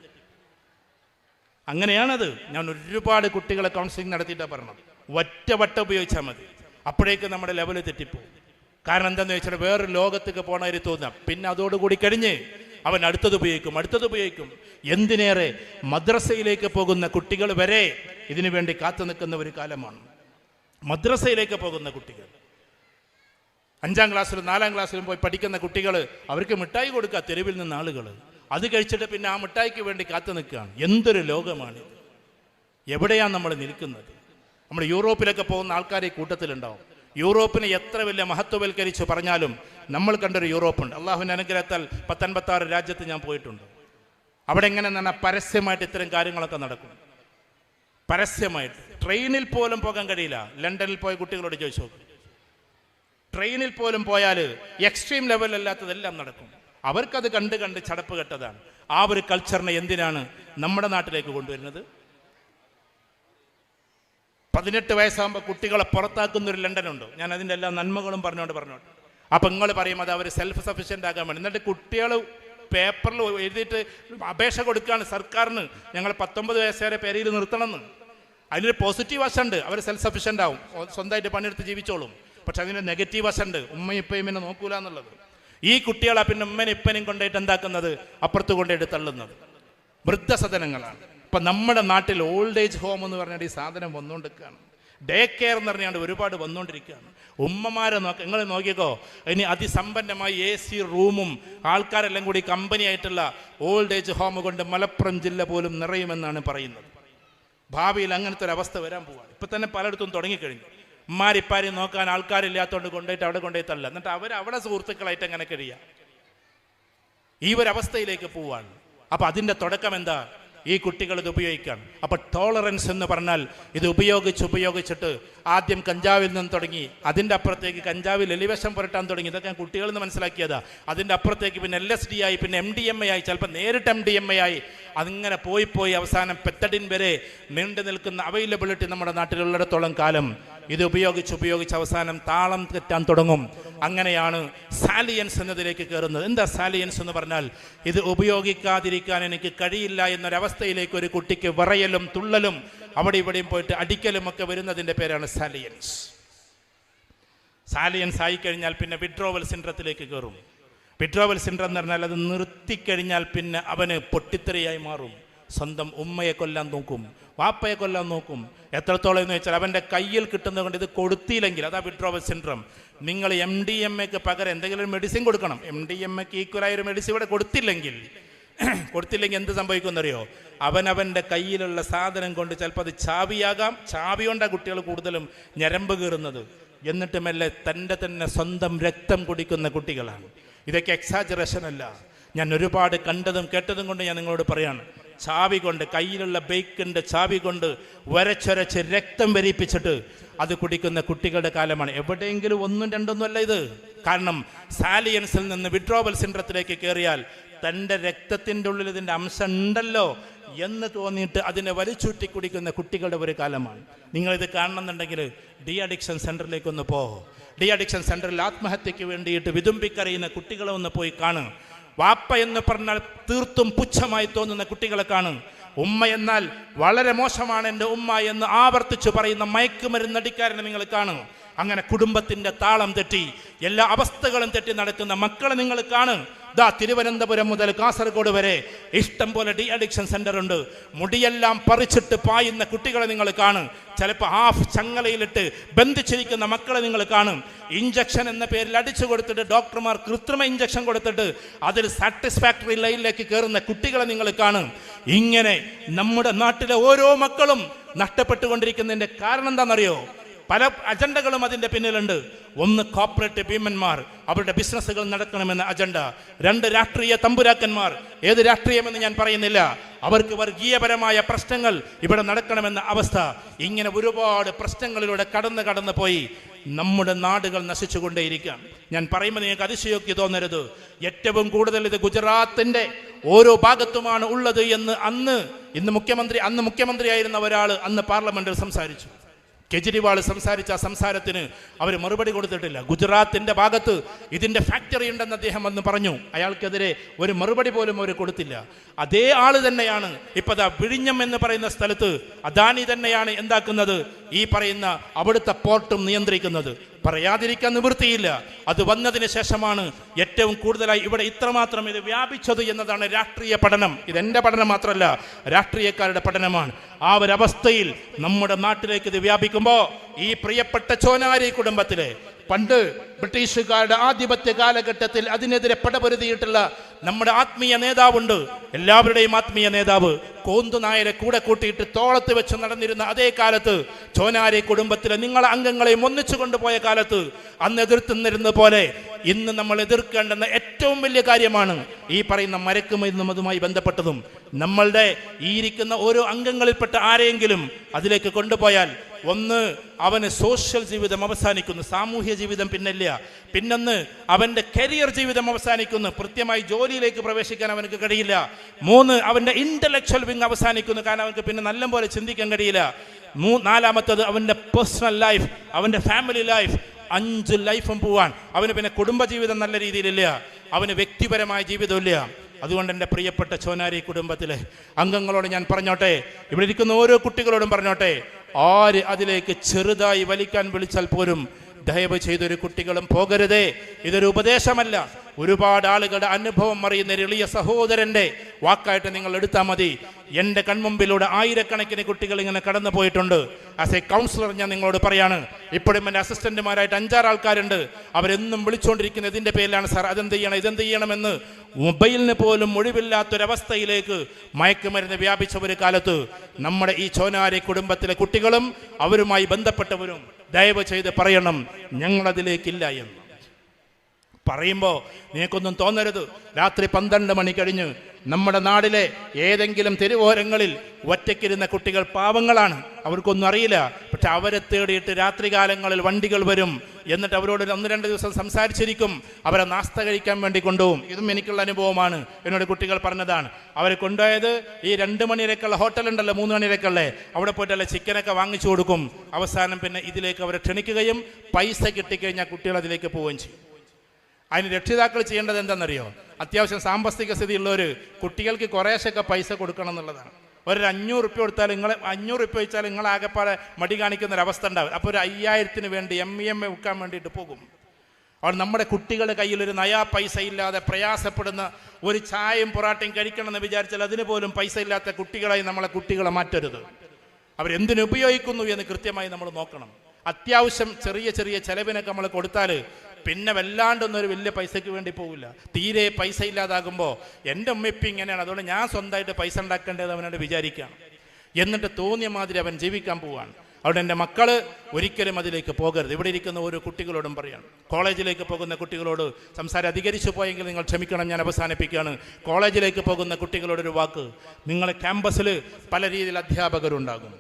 അങ്ങനെയാണത്. ഞാൻ ഒരുപാട് കുട്ടികളെ കൗൺസിലിംഗ് നടത്തിയിട്ടാണ് പറഞ്ഞത്. ഒറ്റ വട്ടം ഉപയോഗിച്ചാൽ മതി, അപ്പോഴേക്ക് നമ്മുടെ ലെവല് തെറ്റിപ്പോകും. കാരണം എന്താണെന്ന് വെച്ചാൽ വേറൊരു ലോകത്തേക്ക് പോകണമാതിരി തോന്നാം. പിന്നെ അതോടുകൂടി കഴിഞ്ഞ് അവൻ അടുത്തത് ഉപയോഗിക്കും. എന്തിനേറെ മദ്രസയിലേക്ക് പോകുന്ന കുട്ടികൾ വരെ ഇതിനു വേണ്ടി കാത്തു നിൽക്കുന്ന ഒരു കാലമാണ്. മദ്രസയിലേക്ക് പോകുന്ന കുട്ടികൾ, 5ാം ക്ലാസ്സിലും 4ാം ക്ലാസ്സിലും പോയി പഠിക്കുന്ന കുട്ടികൾ, അവർക്ക് മിഠായി കൊടുക്കുക തെരുവിൽ നിന്ന് ആളുകൾ. അത് കഴിച്ചിട്ട് പിന്നെ ആ മിഠായിക്ക് വേണ്ടി കാത്തു നിൽക്കുകയാണ്. എന്തൊരു ലോകമാണ്! എവിടെയാണ് നമ്മൾ നിൽക്കുന്നത്? നമ്മൾ യൂറോപ്പിലൊക്കെ പോകുന്ന ആൾക്കാർ ഈ കൂട്ടത്തിലുണ്ടാവും. യൂറോപ്പിനെ എത്ര വലിയ മഹത്വവൽക്കരിച്ച് പറഞ്ഞാലും നമ്മൾ കണ്ടൊരു യൂറോപ്പുണ്ട്. അള്ളാഹുവിൻ്റെ അനുഗ്രഹത്താൽ 56 രാജ്യത്ത് ഞാൻ പോയിട്ടുണ്ട്. അവിടെ എങ്ങനെ തന്നെ പരസ്യമായിട്ട് ഇത്തരം കാര്യങ്ങളൊക്കെ നടക്കും. പരസ്യമായിട്ട് ട്രെയിനിൽ പോലും പോകാൻ കഴിയില്ല. ലണ്ടനിൽ പോയ കുട്ടികളോട് ചോദിച്ചു നോക്കും. ട്രെയിനിൽ പോലും പോയാൽ എക്സ്ട്രീം ലെവലല്ലാത്തതെല്ലാം നടക്കും. അവർക്കത് കണ്ട് ചടപ്പ് കെട്ടതാണ്. ആ ഒരു കൾച്ചറിനെ എന്തിനാണ് നമ്മുടെ നാട്ടിലേക്ക് കൊണ്ടുവരുന്നത്? 18 വയസ്സാകുമ്പോൾ കുട്ടികളെ പുറത്താക്കുന്നൊരു ലണ്ടനുണ്ട്. ഞാൻ അതിൻ്റെ എല്ലാ നന്മകളും പറഞ്ഞോണ്ട്. അപ്പം നിങ്ങൾ പറയും അത് അവർ സെൽഫ് സഫിഷ്യൻ്റ് ആകാൻ വേണ്ടി. എന്നിട്ട് കുട്ടികൾ പേപ്പറിൽ എഴുതിയിട്ട് അപേക്ഷ കൊടുക്കുകയാണ് സർക്കാരിന്, ഞങ്ങൾ 19 വയസ്സുവരെ പേരിൽ നിർത്തണമെന്ന്. അതിനൊരു പോസിറ്റീവ് വശമുണ്ട്, അവർ സെൽഫ് സഫിഷ്യൻ്റ് ആവും, സ്വന്തമായിട്ട് പണിയെടുത്ത് ജീവിച്ചോളും. പക്ഷെ അതിന് നെഗറ്റീവ് വശമുണ്ട്, ഉമ്മയും ഇപ്പയും പിന്നെ നോക്കൂല എന്നുള്ളത്. ഈ കുട്ടികളെ പിന്നെ ഉമ്മനും ഇപ്പനും കൊണ്ടുപോയിട്ട് എന്താക്കുന്നത്? അപ്പുറത്ത് കൊണ്ടുപോയിട്ട് തള്ളുന്നത്. വൃദ്ധസദനങ്ങളാണ്. ഇപ്പം നമ്മുടെ നാട്ടിൽ ഓൾഡ് ഏജ് ഹോം എന്ന് പറഞ്ഞാൽ ഈ സാധനം വന്നുകൊണ്ടിരിക്കുകയാണ്. ഡേ കെയർ എന്ന് പറഞ്ഞാൽ ഒരുപാട് വന്നുകൊണ്ടിരിക്കുകയാണ്. ഉമ്മമാരെ നിങ്ങൾ നോക്കിക്കോ, ഇനി അതിസമ്പന്നമായി AC റൂമും ആൾക്കാരെല്ലാം കൂടി കമ്പനിയായിട്ടുള്ള ഓൾഡ് ഏജ് ഹോം കൊണ്ട് മലപ്പുറം ജില്ല പോലും നിറയുമെന്നാണ് പറയുന്നത്. ഭാവിയിൽ അങ്ങനത്തെ ഒരു അവസ്ഥ വരാൻ പോവുകയാണ്. ഇപ്പം തന്നെ പലയിടത്തും തുടങ്ങിക്കഴിഞ്ഞു. ഉമ്മാരിപ്പാരി നോക്കാൻ ആൾക്കാരില്ലാത്തതുകൊണ്ട് കൊണ്ടുപോയിട്ട് അവിടെ കൊണ്ടുപോയി തള്ള, എന്നിട്ട് അവിടെ സുഹൃത്തുക്കളായിട്ട് അങ്ങനെ കഴിയുക. ഈ ഒരു അവസ്ഥയിലേക്ക് പോവാണ്. അപ്പം അതിൻ്റെ തുടക്കം എന്താ? ഈ കുട്ടികൾ ഇത് ഉപയോഗിക്കാൻ. അപ്പോൾ ടോളറൻസ് എന്ന് പറഞ്ഞാൽ ഇത് ഉപയോഗിച്ചിട്ട് ആദ്യം കഞ്ചാവിൽ നിന്ന് തുടങ്ങി, അതിൻ്റെ അപ്പുറത്തേക്ക് കഞ്ചാവിൽ എലിവിഷം പുരട്ടാൻ തുടങ്ങി. ഇതൊക്കെ കുട്ടികളിൽ നിന്ന് മനസ്സിലാക്കിയതാ. അതിൻ്റെ അപ്പുറത്തേക്ക് പിന്നെ LSD ആയി, പിന്നെ MDMA ആയി, ചിലപ്പോൾ നേരിട്ട് MDMA ആയി. അതിങ്ങനെ പോയി അവസാനം പെത്തഡിൻ വരെ നീണ്ടു നിൽക്കുന്ന അവൈലബിലിറ്റി നമ്മുടെ നാട്ടിലുള്ളിടത്തോളം കാലം ഇത് ഉപയോഗിച്ച് അവസാനം താളം തെറ്റാൻ തുടങ്ങും. അങ്ങനെയാണ് സാലിയൻസ് എന്നതിലേക്ക് കയറുന്നത്. എന്താ സാലിയൻസ് എന്ന് പറഞ്ഞാൽ? ഇത് ഉപയോഗിക്കാതിരിക്കാൻ എനിക്ക് കഴിയില്ല എന്നൊരവസ്ഥയിലേക്ക് ഒരു കുട്ടിക്ക് വിറയലും തുള്ളലും അവിടെ ഇവിടെയും പോയിട്ട് അടിക്കലും ഒക്കെ വരുന്നതിൻ്റെ പേരാണ് സാലിയൻസ്. സാലിയൻസ് ആയിക്കഴിഞ്ഞാൽ പിന്നെ വിഡ്രോവൽ സിൻഡ്രത്തിലേക്ക് കയറും. വിഡ്രോവൽ സിൻഡ്രം എന്ന് പറഞ്ഞാൽ അത് നിർത്തിക്കഴിഞ്ഞാൽ പിന്നെ അവന് പൊട്ടിത്തെറിയായി മാറും. സ്വന്തം ഉമ്മയെ കൊല്ലാൻ നോക്കും, വാപ്പയെ കൊല്ലാൻ നോക്കും. എത്രത്തോളം എന്ന് വെച്ചാൽ അവൻ്റെ കയ്യിൽ കിട്ടുന്നത് കൊണ്ട് ഇത് കൊടുത്തില്ലെങ്കിൽ, അതാ വിഡ്രോവൽ സിൻഡ്രം. നിങ്ങൾ MDMAക്ക് പകരം എന്തെങ്കിലും ഒരു മെഡിസിൻ കൊടുക്കണം. MDMAക്ക് ഈക്വലായ ഒരു മെഡിസിൻ ഇവിടെ കൊടുത്തില്ലെങ്കിൽ എന്ത് സംഭവിക്കുമെന്നറിയോ? അവനവൻ്റെ കയ്യിലുള്ള സാധനം കൊണ്ട് ചിലപ്പോൾ അത് ചാവിയാകാം. ചാവി കൊണ്ടാണ് കുട്ടികൾ കൂടുതലും ഞരമ്പ് കീറുന്നത്. എന്നിട്ട് മെല്ലെ തന്നെ സ്വന്തം രക്തം കുടിക്കുന്ന കുട്ടികളാണ്. ഇതൊക്കെ എക്സാജറേഷൻ അല്ല, ഞാൻ ഒരുപാട് കണ്ടതും കേട്ടതും കൊണ്ട് ഞാൻ നിങ്ങളോട് പറയാണ്. ചാവി കൊണ്ട്, കയ്യിലുള്ള ബൈക്കിൻ്റെ ചാവി കൊണ്ട് വരച്ചൊരച്ച് രക്തം വരിപ്പിച്ചിട്ട് അത് കുടിക്കുന്ന കുട്ടികളുടെ കാലമാണ്. എവിടെയെങ്കിലും ഒന്നും രണ്ടൊന്നും അല്ല ഇത്. കാരണം സാലിയൻസിൽ നിന്ന് വിഡ്രോവൽ സിൻഡ്രത്തിലേക്ക് കയറിയാൽ തൻ്റെ രക്തത്തിൻ്റെ ഉള്ളിൽ ഇതിൻ്റെ അംശം ഉണ്ടല്ലോ എന്ന് തോന്നിയിട്ട് അതിനെ വലിച്ചൂറ്റി കുടിക്കുന്ന കുട്ടികളുടെ ഒരു കാലമാണ്. നിങ്ങളിത് കാണണമെന്നുണ്ടെങ്കിൽ ഡി അഡിക്ഷൻ സെൻറ്ററിലേക്കൊന്ന് ഡി അഡിക്ഷൻ സെൻറ്ററിൽ ആത്മഹത്യക്ക് വേണ്ടിയിട്ട് വിതുമ്പിക്കറിയുന്ന കുട്ടികളെ ഒന്ന് പോയി കാണും. വാപ്പ എന്ന് പറഞ്ഞാൽ തീർത്തും പുച്ഛമായി തോന്നുന്ന കുട്ടികളെ കാണും. ഉമ്മ എന്നാൽ വളരെ മോശമാണ് എൻ്റെ ഉമ്മ എന്ന് ആവർത്തിച്ചു പറയുന്ന മയക്കുമരുന്നടിക്കാരനെ നിങ്ങൾ കാണും. അങ്ങനെ കുടുംബത്തിൻ്റെ താളം തെറ്റി, എല്ലാ അവസ്ഥകളും തെറ്റി നടക്കുന്ന മക്കളെ നിങ്ങൾ കാണും. തിരുവനന്തപുരം മുതൽ കാസർഗോഡ് വരെ ഇഷ്ടം പോലെ ഡി അഡിക്ഷൻ സെന്റർ ഉണ്ട്. മുടിയെല്ലാം പറിച്ചിട്ട് പായുന്ന കുട്ടികളെ നിങ്ങൾ കാണും. ചിലപ്പോൾ ഹാഫ് ചങ്ങലയിലിട്ട് ബന്ധിച്ചിരിക്കുന്ന മക്കളെ നിങ്ങൾ കാണും. ഇഞ്ചക്ഷൻ എന്ന പേരിൽ അടിച്ചു കൊടുത്തിട്ട് ഡോക്ടർമാർ കൃത്രിമ ഇഞ്ചക്ഷൻ കൊടുത്തിട്ട് അതിൽ സാറ്റിസ്ഫാക്ടറി ലൈനിലേക്ക് കയറുന്ന കുട്ടികളെ നിങ്ങൾ കാണും. ഇങ്ങനെ നമ്മുടെ നാട്ടിലെ ഓരോ മക്കളും നഷ്ടപ്പെട്ടുകൊണ്ടിരിക്കുന്നതിൻ്റെ കാരണം എന്താണെന്നറിയോ? പല അജണ്ടകളും അതിൻ്റെ പിന്നിലുണ്ട്. ഒന്ന്, കോർപ്പറേറ്റ് ഭീമന്മാർ, അവരുടെ ബിസിനസ്സുകൾ നടക്കണമെന്ന അജണ്ട. രണ്ട്, രാഷ്ട്രീയ തമ്പുരാക്കന്മാർ, ഏത് രാഷ്ട്രീയമെന്ന് ഞാൻ പറയുന്നില്ല, അവർക്ക് വർഗീയപരമായ പ്രശ്നങ്ങൾ ഇവിടെ നടക്കണമെന്ന അവസ്ഥ. ഇങ്ങനെ ഒരുപാട് പ്രശ്നങ്ങളിലൂടെ കടന്നു പോയി നമ്മുടെ നാടുകൾ നശിച്ചുകൊണ്ടേയിരിക്കുകയാണ്. ഞാൻ പറയുമ്പോൾ നിങ്ങൾക്ക് അതിശയോക്തി തോന്നരുത്. ഏറ്റവും കൂടുതൽ ഇത് ഗുജറാത്തിൻ്റെ ഓരോ ഭാഗത്തുമാണ് ഉള്ളത് എന്ന് അന്ന് മുഖ്യമന്ത്രിയായിരുന്ന ഒരാൾ അന്ന് പാർലമെന്റിൽ സംസാരിച്ചു. കെജ്രിവാൾ സംസാരിച്ച സംസാരത്തിന് അവർ മറുപടി കൊടുത്തിട്ടില്ല. ഗുജറാത്തിൻ്റെ ഭാഗത്ത് ഇതിൻ്റെ ഫാക്ടറി ഉണ്ടെന്ന് അദ്ദേഹം വന്ന് പറഞ്ഞു. അയാൾക്കെതിരെ ഒരു മറുപടി പോലും അവർ കൊടുത്തില്ല. അതേ ആൾ തന്നെയാണ് ഇപ്പോൾ വിഴിഞ്ഞം എന്ന് പറയുന്ന സ്ഥലത്ത് അദാനി തന്നെയാണ് എന്താക്കുന്നത്, ഈ പറയുന്ന അവിടുത്തെ പോർട്ടും നിയന്ത്രിക്കുന്നത്. പറയാതിരിക്കാൻ നിവൃത്തിയില്ല. അത് വന്നതിന് ശേഷമാണ് ഏറ്റവും കൂടുതലായി ഇവിടെ ഇത്രമാത്രം ഇത് വ്യാപിച്ചത് എന്നതാണ് രാഷ്ട്രീയ പഠനം. ഇതെൻ്റെ പഠനം മാത്രമല്ല, രാഷ്ട്രീയക്കാരുടെ പഠനമാണ്. ആ ഒരവസ്ഥയിൽ നമ്മുടെ നാട്ടിലേക്ക് ഇത് വ്യാപിക്കുമ്പോൾ ഈ പ്രിയപ്പെട്ട ചോനാരി കുടുംബത്തിലെ പണ്ട് ബ്രിട്ടീഷുകാരുടെ ആധിപത്യ കാലഘട്ടത്തിൽ അതിനെതിരെ പടപൊരുതിയിട്ടുള്ള നമ്മുടെ ആത്മീയ നേതാവുണ്ട്, എല്ലാവരുടെയും ആത്മീയ നേതാവ് കോന്തുനായരെ കൂടെ കൂട്ടിയിട്ട് തോളത്ത് വെച്ച് നടന്നിരുന്ന അതേ കാലത്ത്, ചോനാരി കുടുംബത്തിലെ നിങ്ങളെ അംഗങ്ങളെയും ഒന്നിച്ചു കൊണ്ടുപോയ കാലത്ത് അന്ന് എതിർത്തുന്നിരുന്ന പോലെ ഇന്ന് നമ്മൾ എതിർക്കേണ്ടുന്ന ഏറ്റവും വലിയ കാര്യമാണ് ഈ പറയുന്ന മയക്കുമരുന്നും അതുമായി ബന്ധപ്പെട്ടതും. നമ്മളുടെ ഈ ഇരിക്കുന്ന ഓരോ അംഗങ്ങളിൽപ്പെട്ട ആരെയെങ്കിലും അതിലേക്ക് കൊണ്ടുപോയാൽ ഒന്ന്, അവന് സോഷ്യൽ ജീവിതം അവസാനിക്കുന്നു, സാമൂഹ്യ ജീവിതം പിന്നില്ല. പിന്നൊന്ന്, അവൻ്റെ കരിയർ ജീവിതം അവസാനിക്കുന്നു, കൃത്യമായി ജോലിയിലേക്ക് പ്രവേശിക്കാൻ അവനക്ക് കഴിയില്ല. മൂന്ന്, അവൻ്റെ ഇൻ്റലക്ച്വൽ വിങ് അവസാനിക്കുന്നു, കാരണം അവർക്ക് പിന്നെ നല്ലപോലെ ചിന്തിക്കാൻ കഴിയില്ല. നാലാമത്തത്, അവൻ്റെ പേഴ്സണൽ ലൈഫ്, അവൻ്റെ ഫാമിലി ലൈഫ്, 5 ലൈഫും പോവാൻ. അവന് പിന്നെ കുടുംബജീവിതം നല്ല രീതിയിലില്ല, അവന് വ്യക്തിപരമായ ജീവിതമില്ല. അതുകൊണ്ട് എൻ്റെ പ്രിയപ്പെട്ട ചോനാരി കുടുംബത്തിലെ അംഗങ്ങളോട് ഞാൻ പറഞ്ഞോട്ടെ, ഇവിടെ ഇരിക്കുന്ന ഓരോ കുട്ടികളോടും പറഞ്ഞോട്ടെ, ആര് അതിലേക്ക് ചെറുതായി വലിക്കാൻ വിളിച്ചാൽ പോലും ദയവ് ചെയ്തൊരു കുട്ടികളും പോകരുതേ. ഇതൊരു ഉപദേശമല്ല, ഒരുപാട് ആളുകളുടെ അനുഭവം അറിയുന്ന എളിയ സഹോദരൻ്റെ വാക്കായിട്ട് നിങ്ങൾ എടുത്താൽ മതി. എൻ്റെ കൺമുമ്പിലൂടെ ആയിരക്കണക്കിന് കുട്ടികൾ ഇങ്ങനെ കടന്നു പോയിട്ടുണ്ട്. ആസ് എ കൗൺസിലർ ഞാൻ നിങ്ങളോട് പറയാണ്, ഇപ്പോഴും എൻ്റെ അസിസ്റ്റന്റുമാരായിട്ട് 5-6 ആൾക്കാരുണ്ട്. അവരെന്നും വിളിച്ചുകൊണ്ടിരിക്കുന്ന ഇതിൻ്റെ പേരിലാണ്, സാർ ഇതെന്ത് ചെയ്യണമെന്ന്. മൊബൈലിന് പോലും ഒഴിവില്ലാത്തൊരവസ്ഥയിലേക്ക് മയക്കുമരുന്ന് വ്യാപിച്ച ഒരു കാലത്ത് നമ്മുടെ ഈ ചോനാരി കുടുംബത്തിലെ കുട്ടികളും അവരുമായി ബന്ധപ്പെട്ടവരും ദയവ് ചെയ്ത് പറയണം, ഞങ്ങളതിലേക്കില്ല എന്ന്. പറയുമ്പോൾ നിനക്കൊന്നും തോന്നരുത്, രാത്രി 12 മണി കഴിഞ്ഞ് നമ്മുടെ നാടിലെ ഏതെങ്കിലും തെരുവോരങ്ങളിൽ ഒറ്റയ്ക്കിരുന്ന കുട്ടികൾ പാവങ്ങളാണ്, അവർക്കൊന്നും അറിയില്ല. പക്ഷെ അവരെ തേടിയിട്ട് രാത്രികാലങ്ങളിൽ വണ്ടികൾ വരും, എന്നിട്ട് അവരോട് 1-2 ദിവസം സംസാരിച്ചിരിക്കും, അവരെ നാസ്ത കഴിക്കാൻ വേണ്ടി കൊണ്ടുപോകും. ഇതും എനിക്കുള്ള അനുഭവമാണ്, എന്നോട് കുട്ടികൾ പറഞ്ഞതാണ്. അവരെ കൊണ്ടുപോയത് ഈ 2 മണിവരെക്കുള്ള ഹോട്ടലുണ്ടല്ലോ, 3 മണിവരെക്കുള്ള, അവിടെ പോയിട്ടല്ല ചിക്കനൊക്കെ വാങ്ങിച്ചു കൊടുക്കും. അവസാനം പിന്നെ ഇതിലേക്ക് അവരെ ക്ഷണിക്കുകയും പൈസ കിട്ടിക്കഴിഞ്ഞാൽ കുട്ടികൾ അതിലേക്ക് പോവുകയും ചെയ്യും. അതിന് രക്ഷിതാക്കൾ ചെയ്യേണ്ടത് എന്താണെന്നറിയോ? അത്യാവശ്യം സാമ്പത്തിക സ്ഥിതിയുള്ളവർ കുട്ടികൾക്ക് കുറേശ്ശൊക്കെ പൈസ കൊടുക്കണം എന്നുള്ളതാണ്. ഒരു 500 റുപ്യ കൊടുത്താൽ 500 റുപ്യ വെച്ചാൽ നിങ്ങളാകെപ്പാടെ മടി കാണിക്കുന്നൊരവസ്ഥ ഉണ്ടാവും. അപ്പോൾ ഒരു 5000-ന് വേണ്ടി MEMA വിൽക്കാൻ വേണ്ടിയിട്ട് പോകും. അവർ നമ്മുടെ കുട്ടികളുടെ കയ്യിൽ ഒരു നയാ പൈസ ഇല്ലാതെ പ്രയാസപ്പെടുന്ന, ഒരു ചായയും പൊറാട്ടയും കഴിക്കണമെന്ന് വിചാരിച്ചാൽ അതിന് പോലും പൈസ ഇല്ലാത്ത കുട്ടികളായി നമ്മളെ കുട്ടികളെ മാറ്റരുത്. അവരെന്തിനുപയോഗിക്കുന്നു എന്ന് കൃത്യമായി നമ്മൾ നോക്കണം. അത്യാവശ്യം ചെറിയ ചെറിയ ചെലവിനൊക്കെ നമ്മൾ കൊടുത്താൽ പിന്നെ വല്ലാണ്ടൊന്നൊരു വലിയ പൈസയ്ക്ക് വേണ്ടി പോകില്ല. തീരെ പൈസ ഇല്ലാതാകുമ്പോൾ എൻ്റെ ഉമ്മയിപ്പം ഇങ്ങനെയാണ്, അതുകൊണ്ട് ഞാൻ സ്വന്തമായിട്ട് പൈസ ഉണ്ടാക്കേണ്ടത് അവനോട് വിചാരിക്കുകയാണ്. എന്നിട്ട് തോന്നിയ മാതിരി അവൻ ജീവിക്കാൻ പോവുകയാണ്. അവിടെ എൻ്റെ മക്കൾ ഒരിക്കലും അതിലേക്ക് പോകരുത്. ഇവിടെ ഇരിക്കുന്ന ഓരോ കുട്ടികളോടും പറയാണ്, കോളേജിലേക്ക് പോകുന്ന കുട്ടികളോട് സംസാരം അധികരിച്ചു പോയെങ്കിൽ നിങ്ങൾ ക്ഷമിക്കണം, ഞാൻ അവസാനിപ്പിക്കുകയാണ്. കോളേജിലേക്ക് പോകുന്ന കുട്ടികളോടൊരു വാക്ക്, നിങ്ങളെ ക്യാമ്പസിൽ പല രീതിയിൽ അധ്യാപകരുണ്ടാകും.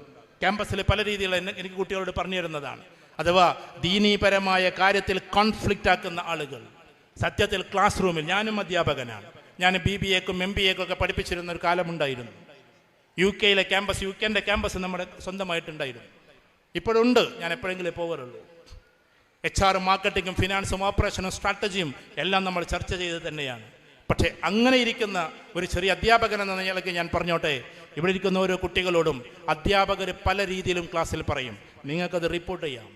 ക്യാമ്പസിൽ പല രീതിയിൽ എനിക്ക് കുട്ടികളോട് പറഞ്ഞു തരുന്നതാണ്. അഥവാ ദീനീപരമായ കാര്യത്തിൽ കോൺഫ്ലിക്റ്റ് ആക്കുന്ന ആളുകൾ. സത്യത്തിൽ ക്ലാസ് റൂമിൽ ഞാനും അധ്യാപകനാണ്. ഞാൻ BBA-ക്കും MBA-ക്കും ഒക്കെ പഠിപ്പിച്ചിരുന്ന ഒരു കാലമുണ്ടായിരുന്നു. UK-യിലെ ക്യാമ്പസ്, UK-ൻ്റെ ക്യാമ്പസ് നമ്മുടെ സ്വന്തമായിട്ടുണ്ടായിരുന്നു. ഇപ്പോഴുണ്ട്, ഞാൻ എപ്പോഴെങ്കിലും പോകാറുള്ളൂ. HR, മാർക്കറ്റിങ്ങും ഫിനാൻസും ഓപ്പറേഷനും സ്ട്രാറ്റജിയും എല്ലാം നമ്മൾ ചർച്ച ചെയ്ത് തന്നെയാണ്. പക്ഷേ അങ്ങനെ ഇരിക്കുന്ന ഒരു ചെറിയ അധ്യാപകൻ എന്ന നിലയ്ക്ക് ഞാൻ പറഞ്ഞോട്ടെ, ഇവിടെ ഇരിക്കുന്ന ഓരോ കുട്ടികളോടും അധ്യാപകർ പല രീതിയിലും ക്ലാസ്സിൽ പറയും, നിങ്ങൾക്കത് റിപ്പോർട്ട് ചെയ്യാം.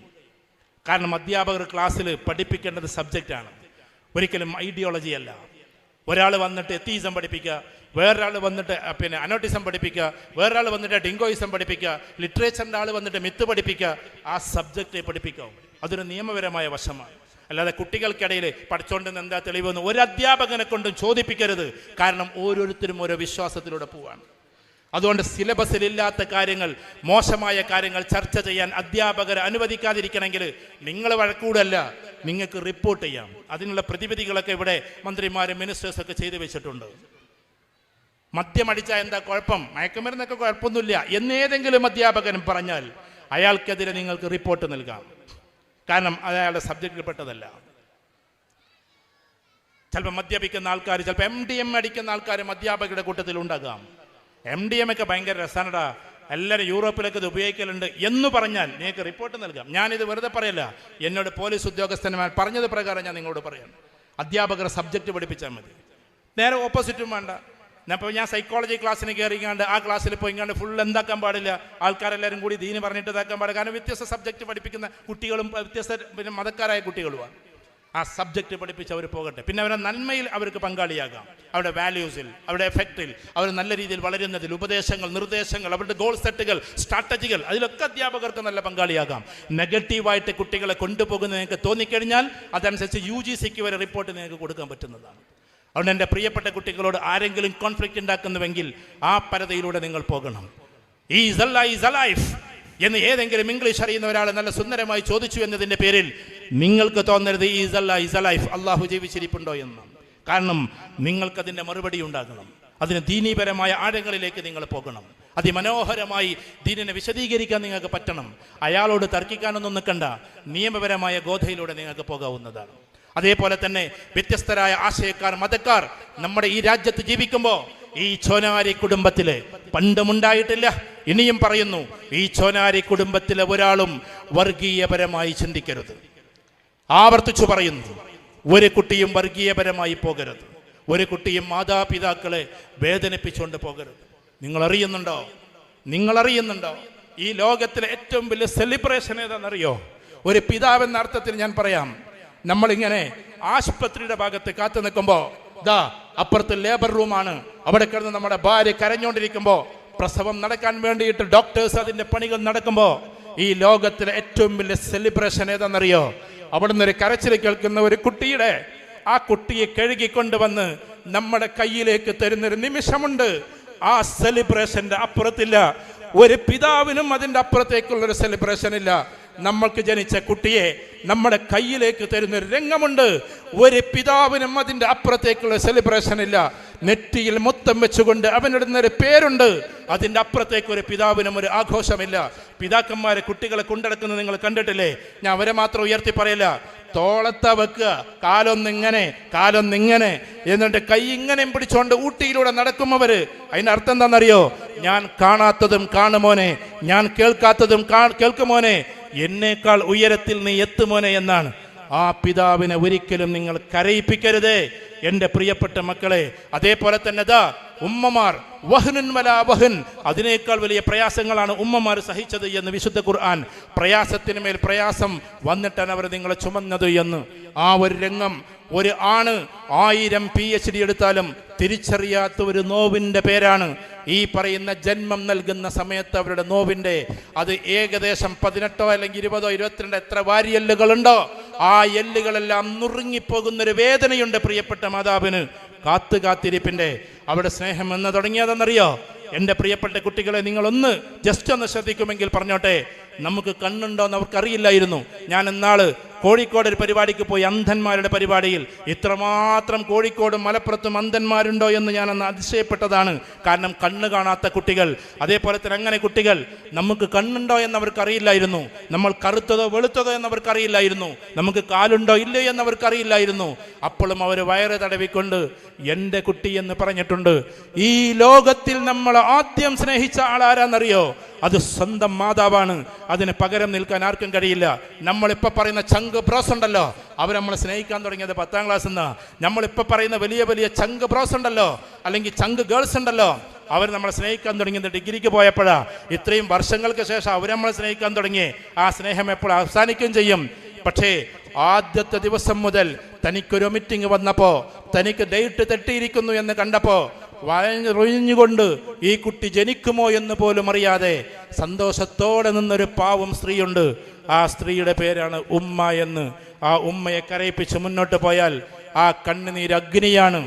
കാരണം അധ്യാപകർ ക്ലാസ്സിൽ പഠിപ്പിക്കേണ്ടത് സബ്ജക്റ്റാണ്, ഒരിക്കലും ഐഡിയോളജി അല്ല. ഒരാൾ വന്നിട്ട് എത്തീസം പഠിപ്പിക്കുക, വേറൊരാൾ വന്നിട്ട് അനോട്ടിസം പഠിപ്പിക്കുക, വേറൊരാൾ വന്നിട്ട് ഡിങ്കോയിസം പഠിപ്പിക്കുക, ലിറ്ററേച്ചറിൻ്റെ ആൾ വന്നിട്ട് മിത്ത് പഠിപ്പിക്കുക. ആ സബ്ജക്റ്റ് പഠിപ്പിക്കാം. അതൊരു നിയമപരമായ വശമാണ്. അല്ലാതെ കുട്ടികൾക്കിടയിൽ പഠിച്ചുകൊണ്ടെന്ന് എന്താ തെളിവെന്ന് ഒരു അധ്യാപകനെ കൊണ്ടും ചോദിപ്പിക്കരുത്. കാരണം ഓരോരുത്തരും ഓരോ വിശ്വാസത്തിലൂടെ പോവാണ്. അതുകൊണ്ട് സിലബസിലില്ലാത്ത കാര്യങ്ങൾ, മോശമായ കാര്യങ്ങൾ ചർച്ച ചെയ്യാൻ അധ്യാപകരെ അനുവദിക്കാതിരിക്കണമെങ്കിൽ നിങ്ങൾ വഴക്കൂടല്ല, നിങ്ങൾക്ക് റിപ്പോർട്ട് ചെയ്യാം. അതിനുള്ള പ്രതിവിധികളൊക്കെ ഇവിടെ മന്ത്രിമാരും മിനിസ്റ്റേഴ്സൊക്കെ ചെയ്തു വെച്ചിട്ടുണ്ട്. മദ്യമടിച്ചാൽ എന്താ കുഴപ്പം, മയക്കുമരുന്നൊക്കെ കുഴപ്പമൊന്നുമില്ല എന്നേതെങ്കിലും അധ്യാപകനും പറഞ്ഞാൽ അയാൾക്കെതിരെ നിങ്ങൾക്ക് റിപ്പോർട്ട് നൽകാം. കാരണം അയാളുടെ സബ്ജക്റ്റിൽപ്പെട്ടതല്ല. ചിലപ്പോൾ മദ്യപിക്കുന്ന ആൾക്കാർ, ചിലപ്പോൾ MDMA അടിക്കുന്ന ആൾക്കാരും അധ്യാപകരുടെ കൂട്ടത്തിൽ ഉണ്ടാകാം. MDMA ഒക്കെ ഭയങ്കര രസമാണടാ, എല്ലാവരും യൂറോപ്പിലൊക്കെ ഇത് ഉപയോഗിക്കലുണ്ട് എന്ന് പറഞ്ഞാൽ നിങ്ങൾക്ക് റിപ്പോർട്ട് നൽകാം. ഞാനിത് വെറുതെ പറയല്ല, എന്നോട് പോലീസ് ഉദ്യോഗസ്ഥന്മാർ പറഞ്ഞത് പ്രകാരം ഞാൻ നിങ്ങളോട് പറയാം. അധ്യാപകർ സബ്ജക്റ്റ് പഠിപ്പിച്ചാൽ മതി, നേരെ ഓപ്പോസിറ്റും വേണ്ട. അപ്പോൾ ഞാൻ സൈക്കോളജി ക്ലാസ്സിന് കയറിക്കാണ്ട് ആ ക്ലാസ്സിൽ പോയിക്കാണ്ട് ഫുൾ എന്താക്കാൻ പാടില്ല, ആൾക്കാരെല്ലാവരും കൂടി ദീന് പറഞ്ഞിട്ട് ഇതാക്കാൻ പാടില്ല. കാരണം വ്യത്യസ്ത സബ്ജക്റ്റ് പഠിപ്പിക്കുന്ന കുട്ടികളും വ്യത്യസ്ത മതക്കാരായ കുട്ടികളുമാണ്. ആ സബ്ജക്റ്റ് പഠിപ്പിച്ച് അവർ പോകട്ടെ. പിന്നെ അവരുടെ നന്മയിൽ അവർക്ക് പങ്കാളിയാകാം, അവരുടെ വാല്യൂസിൽ, അവരുടെ എഫക്റ്റിൽ, അവർ നല്ല രീതിയിൽ വളരുന്നതിൽ, ഉപദേശങ്ങൾ, നിർദ്ദേശങ്ങൾ, അവരുടെ ഗോൾ സെറ്റുകൾ, സ്ട്രാറ്റജികൾ, അതിലൊക്കെ അധ്യാപകർക്ക് നല്ല പങ്കാളിയാകാം. നെഗറ്റീവായിട്ട് കുട്ടികളെ കൊണ്ടുപോകുന്നത് നിങ്ങൾക്ക് തോന്നിക്കഴിഞ്ഞാൽ അതനുസരിച്ച് UGCക്ക് വരെ റിപ്പോർട്ട് നിങ്ങൾക്ക് കൊടുക്കാൻ പറ്റുന്നതാണ്. അതുകൊണ്ട് എൻ്റെ പ്രിയപ്പെട്ട കുട്ടികളോട് ആരെങ്കിലും കോൺഫ്ലിക്റ്റ് ഉണ്ടാക്കുന്നുവെങ്കിൽ ആ പരതയിലൂടെ നിങ്ങൾ പോകണം. ഈസ് അല്ലാ ഈസ് അലൈഫ് എന്ന് ഏതെങ്കിലും ഇംഗ്ലീഷ് അറിയുന്ന ഒരാൾ നല്ല സുന്ദരമായി ചോദിച്ചു എന്നതിൻ്റെ പേരിൽ നിങ്ങൾക്ക് തോന്നരുത് ഈസ് അല്ലാ ഈസ് അലൈഫ്, അള്ളാഹു ജീവിച്ചിരിപ്പുണ്ടോ എന്ന്. കാരണം നിങ്ങൾക്കതിൻ്റെ മറുപടി ഉണ്ടാകണം. അതിന് ദീനീപരമായ ആഴങ്ങളിലേക്ക് നിങ്ങൾ പോകണം. അതിമനോഹരമായി ദീനിനെ വിശദീകരിക്കാൻ നിങ്ങൾക്ക് പറ്റണം. അയാളോട് തർക്കിക്കാനൊന്നും നിൽക്കണ്ട, നിയമപരമായ ഗോധയിലൂടെ നിങ്ങൾക്ക് പോകാവുന്നതാണ്. അതേപോലെ തന്നെ വ്യത്യസ്തരായ ആശയക്കാർ, മതക്കാർ നമ്മുടെ ഈ രാജ്യത്ത് ജീവിക്കുമ്പോൾ ഈ ചോനാരി കുടുംബത്തിലെ പണ്ടുമുണ്ടായിട്ടില്ല, ഇനിയും പറയുന്നു, ഈ ചോനാരി കുടുംബത്തിലെ ഒരാളും വർഗീയപരമായി ചിന്തിക്കരുത്. ആവർത്തിച്ചു പറയുന്നു, ഒരു കുട്ടിയും വർഗീയപരമായി പോകരുത്. ഒരു കുട്ടിയും മാതാപിതാക്കളെ വേദനിപ്പിച്ചുകൊണ്ട് പോകരുത്. നിങ്ങളറിയുന്നുണ്ടോ ഈ ലോകത്തിലെ ഏറ്റവും വലിയ സെലിബ്രേഷൻ ഏതാണെന്നറിയോ? ഒരു പിതാവെന്ന അർത്ഥത്തിൽ ഞാൻ പറയാം, നമ്മളിങ്ങനെ ആശുപത്രിയുടെ ഭാഗത്ത് കാത്തു നിൽക്കുമ്പോൾ ദാ അപ്പുറത്ത് ലേബർ റൂമാണ്, അവിടെ കിടന്ന് നമ്മുടെ ഭാര്യ കരഞ്ഞുകൊണ്ടിരിക്കുമ്പോൾ, പ്രസവം നടക്കാൻ വേണ്ടിയിട്ട് ഡോക്ടേഴ്സ് അതിൻ്റെ പണികൾ നടക്കുമ്പോൾ, ഈ ലോകത്തിലെ ഏറ്റവും വലിയ സെലിബ്രേഷൻ ഏതാണെന്നറിയോ? അവിടെ നിന്ന് ഒരു കരച്ചിൽ കേൾക്കുന്ന ഒരു കുട്ടിയുടെ, ആ കുട്ടിയെ കഴുകിക്കൊണ്ടുവന്ന് നമ്മുടെ കയ്യിലേക്ക് തരുന്നൊരു നിമിഷമുണ്ട്. ആ സെലിബ്രേഷൻ്റെ അപ്പുറത്തില്ല, ഒരു പിതാവിനും അതിൻ്റെ അപ്പുറത്തേക്കുള്ളൊരു സെലിബ്രേഷൻ ഇല്ല. നമ്മൾക്ക് ജനിച്ച കുട്ടിയെ നമ്മുടെ കയ്യിലേക്ക് തരുന്ന ഒരു രംഗമുണ്ട്. ഒരു പിതാവിനും അതിൻ്റെ അപ്പുറത്തേക്കുള്ള സെലിബ്രേഷൻ ഇല്ല. നെറ്റിയിൽ മൊത്തം വെച്ചുകൊണ്ട് അവനിടുന്നൊരു പേരുണ്ട്. അതിൻ്റെ അപ്പുറത്തേക്ക് ഒരു പിതാവിനും ഒരു ആഘോഷമില്ല. പിതാക്കന്മാരെ കുട്ടികളെ കൊണ്ടിടക്കുന്നത് നിങ്ങൾ കണ്ടിട്ടില്ലേ? ഞാൻ അവരെ മാത്രം ഉയർത്തി പറയില്ല. തോളത്ത വെക്കുക, കാലൊന്നിങ്ങനെ എന്നിട്ട് കൈ ഇങ്ങനെ പിടിച്ചോണ്ട് ഊട്ടിയിലൂടെ നടക്കുമവര്. അതിന്റെ അർത്ഥം എന്താണെന്നറിയോ? ഞാൻ കാണാത്തതും കാണുമോനെ, ഞാൻ കേൾക്കാത്തതും കേൾക്കുമോനെ, എന്നേക്കാൾ ഉയരത്തിൽ നീ എത്തുമോനെ എന്നാണ്. ആ പിതാവിനെ ഒരിക്കലും നിങ്ങൾ കരയിപ്പിക്കരുതേ എൻ്റെ പ്രിയപ്പെട്ട മക്കളെ. അതേപോലെ തന്നെ ഉമ്മമാർ വഹ്നുൻ വലാ വഹ്ൻ, അതിനേക്കാൾ വലിയ പ്രയാസങ്ങളാണ് ഉമ്മമാർ സഹിച്ചത് എന്ന് വിശുദ്ധ ഖുർആൻ. പ്രയാസത്തിന് മേൽ പ്രയാസം വന്നിട്ടാണ് അവർ നിങ്ങളെ ചുമന്നത് എന്ന്. ആ ഒരു രംഗം ഒരു ആണ് 1000 PhD എടുത്താലും തിരിച്ചറിയാത്ത ഒരു നോവിൻ്റെ പേരാണ് ഈ പറയുന്ന ജന്മം നൽകുന്ന സമയത്ത് അവരുടെ നോവിൻ്റെ. അത് ഏകദേശം 18 അല്ലെങ്കിൽ 20 22 എത്ര വാരിയെല്ലുകളുണ്ടോ ആ എല്ലുകളെല്ലാം നുറുങ്ങിപ്പോകുന്നൊരു വേദനയുണ്ട് പ്രിയപ്പെട്ട മാതാവിന്. കാത്തിരിപ്പിൻ്റെ അവിടെ സ്നേഹം എന്ന് തുടങ്ങിയതെന്നറിയോ? എൻ്റെ പ്രിയപ്പെട്ട കുട്ടികളെ, നിങ്ങളൊന്ന് ജസ്റ്റ് ഒന്ന് ശ്രദ്ധിക്കുമെങ്കിൽ പറഞ്ഞോട്ടെ. നമുക്ക് കണ്ണുണ്ടോ എന്ന് അവർക്കറിയില്ലായിരുന്നു. ഞാൻ ഇന്നാള് കോഴിക്കോട് ഒരു പരിപാടിക്ക് പോയി, അന്ധന്മാരുടെ പരിപാടിയിൽ. ഇത്രമാത്രം കോഴിക്കോടും മലപ്പുറത്തും അന്ധന്മാരുണ്ടോ എന്ന് ഞാൻ അന്ന് അതിശയപ്പെട്ടതാണ്. കാരണം കണ്ണ് കാണാത്ത കുട്ടികൾ, അതേപോലെ തന്നെ അങ്ങനെ കുട്ടികൾ. നമുക്ക് കണ്ണുണ്ടോ എന്നവർക്കറിയില്ലായിരുന്നു. നമ്മൾ കറുത്തതോ വെളുത്തതോ എന്നവർക്കറിയില്ലായിരുന്നു. നമുക്ക് കാലുണ്ടോ ഇല്ലയോ എന്നവർക്കറിയില്ലായിരുന്നു. അപ്പോഴും അവർ വയറ് തടവിക്കൊണ്ട് എൻ്റെ കുട്ടി എന്ന് പറഞ്ഞിട്ടുണ്ട്. ഈ ലോകത്തിൽ നമ്മൾ ആദ്യം സ്നേഹിച്ച ആളാരാന്നറിയോ? അത് സ്വന്തം മാതാവാണ്. അതിന് പകരം നിൽക്കാൻ ആർക്കും കഴിയില്ല. നമ്മളിപ്പോൾ പറയുന്ന ചങ്ക് ബ്രോസ് ഉണ്ടല്ലോ, അവർ നമ്മളെ സ്നേഹിക്കാൻ തുടങ്ങിയത് 10ാം ക്ലാസ്സിൽ നിന്ന്. നമ്മളിപ്പോൾ പറയുന്ന വലിയ വലിയ ചങ്ക് ബ്രോസ് ഉണ്ടല്ലോ, അല്ലെങ്കിൽ ചങ്ക് ഗേൾസ് ഉണ്ടല്ലോ, അവർ നമ്മളെ സ്നേഹിക്കാൻ തുടങ്ങിയത് ഡിഗ്രിക്ക് പോയപ്പോഴാ. ഇത്രയും വർഷങ്ങൾക്ക് ശേഷം അവർ നമ്മളെ സ്നേഹിക്കാൻ തുടങ്ങി. ആ സ്നേഹം എപ്പോൾ അവസാനിക്കുകയും ചെയ്യും. പക്ഷേ ആദ്യത്തെ ദിവസം മുതൽ തനിക്കൊരു മീറ്റിംഗ് വന്നപ്പോൾ, തനിക്ക് ഡേറ്റ് തെറ്റിയിരിക്കുന്നു എന്ന് കണ്ടപ്പോൾ വഴഞ്ഞുകൊണ്ട് ഈ കുട്ടി ജനിക്കുമോ എന്ന് പോലും അറിയാതെ സന്തോഷത്തോടെ നിന്നൊരു പാവം സ്ത്രീയുണ്ട്. ആ സ്ത്രീയുടെ പേരാണ് ഉമ്മ എന്ന്. ആ ഉമ്മയെ കരയിപ്പിച്ച് മുന്നോട്ട് പോയാൽ ആ കണ്ണുനീര് അഗ്നിയാണ്.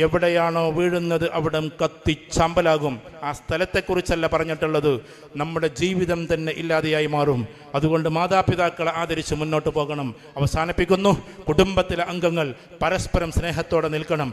എവിടെയാണോ വീഴുന്നത് അവിടെ കത്തിച്ചാമ്പലാകും. ആ സ്ഥലത്തെക്കുറിച്ചല്ല പറഞ്ഞിട്ടുള്ളത്, നമ്മുടെ ജീവിതം തന്നെ ഇല്ലാതെയായി മാറും. അതുകൊണ്ട് മാതാപിതാക്കളെ ആദരിച്ച് മുന്നോട്ട് പോകണം. അവസാനിപ്പിക്കുന്നു, കുടുംബത്തിലെ അംഗങ്ങൾ പരസ്പരം സ്നേഹത്തോടെ നിൽക്കണം.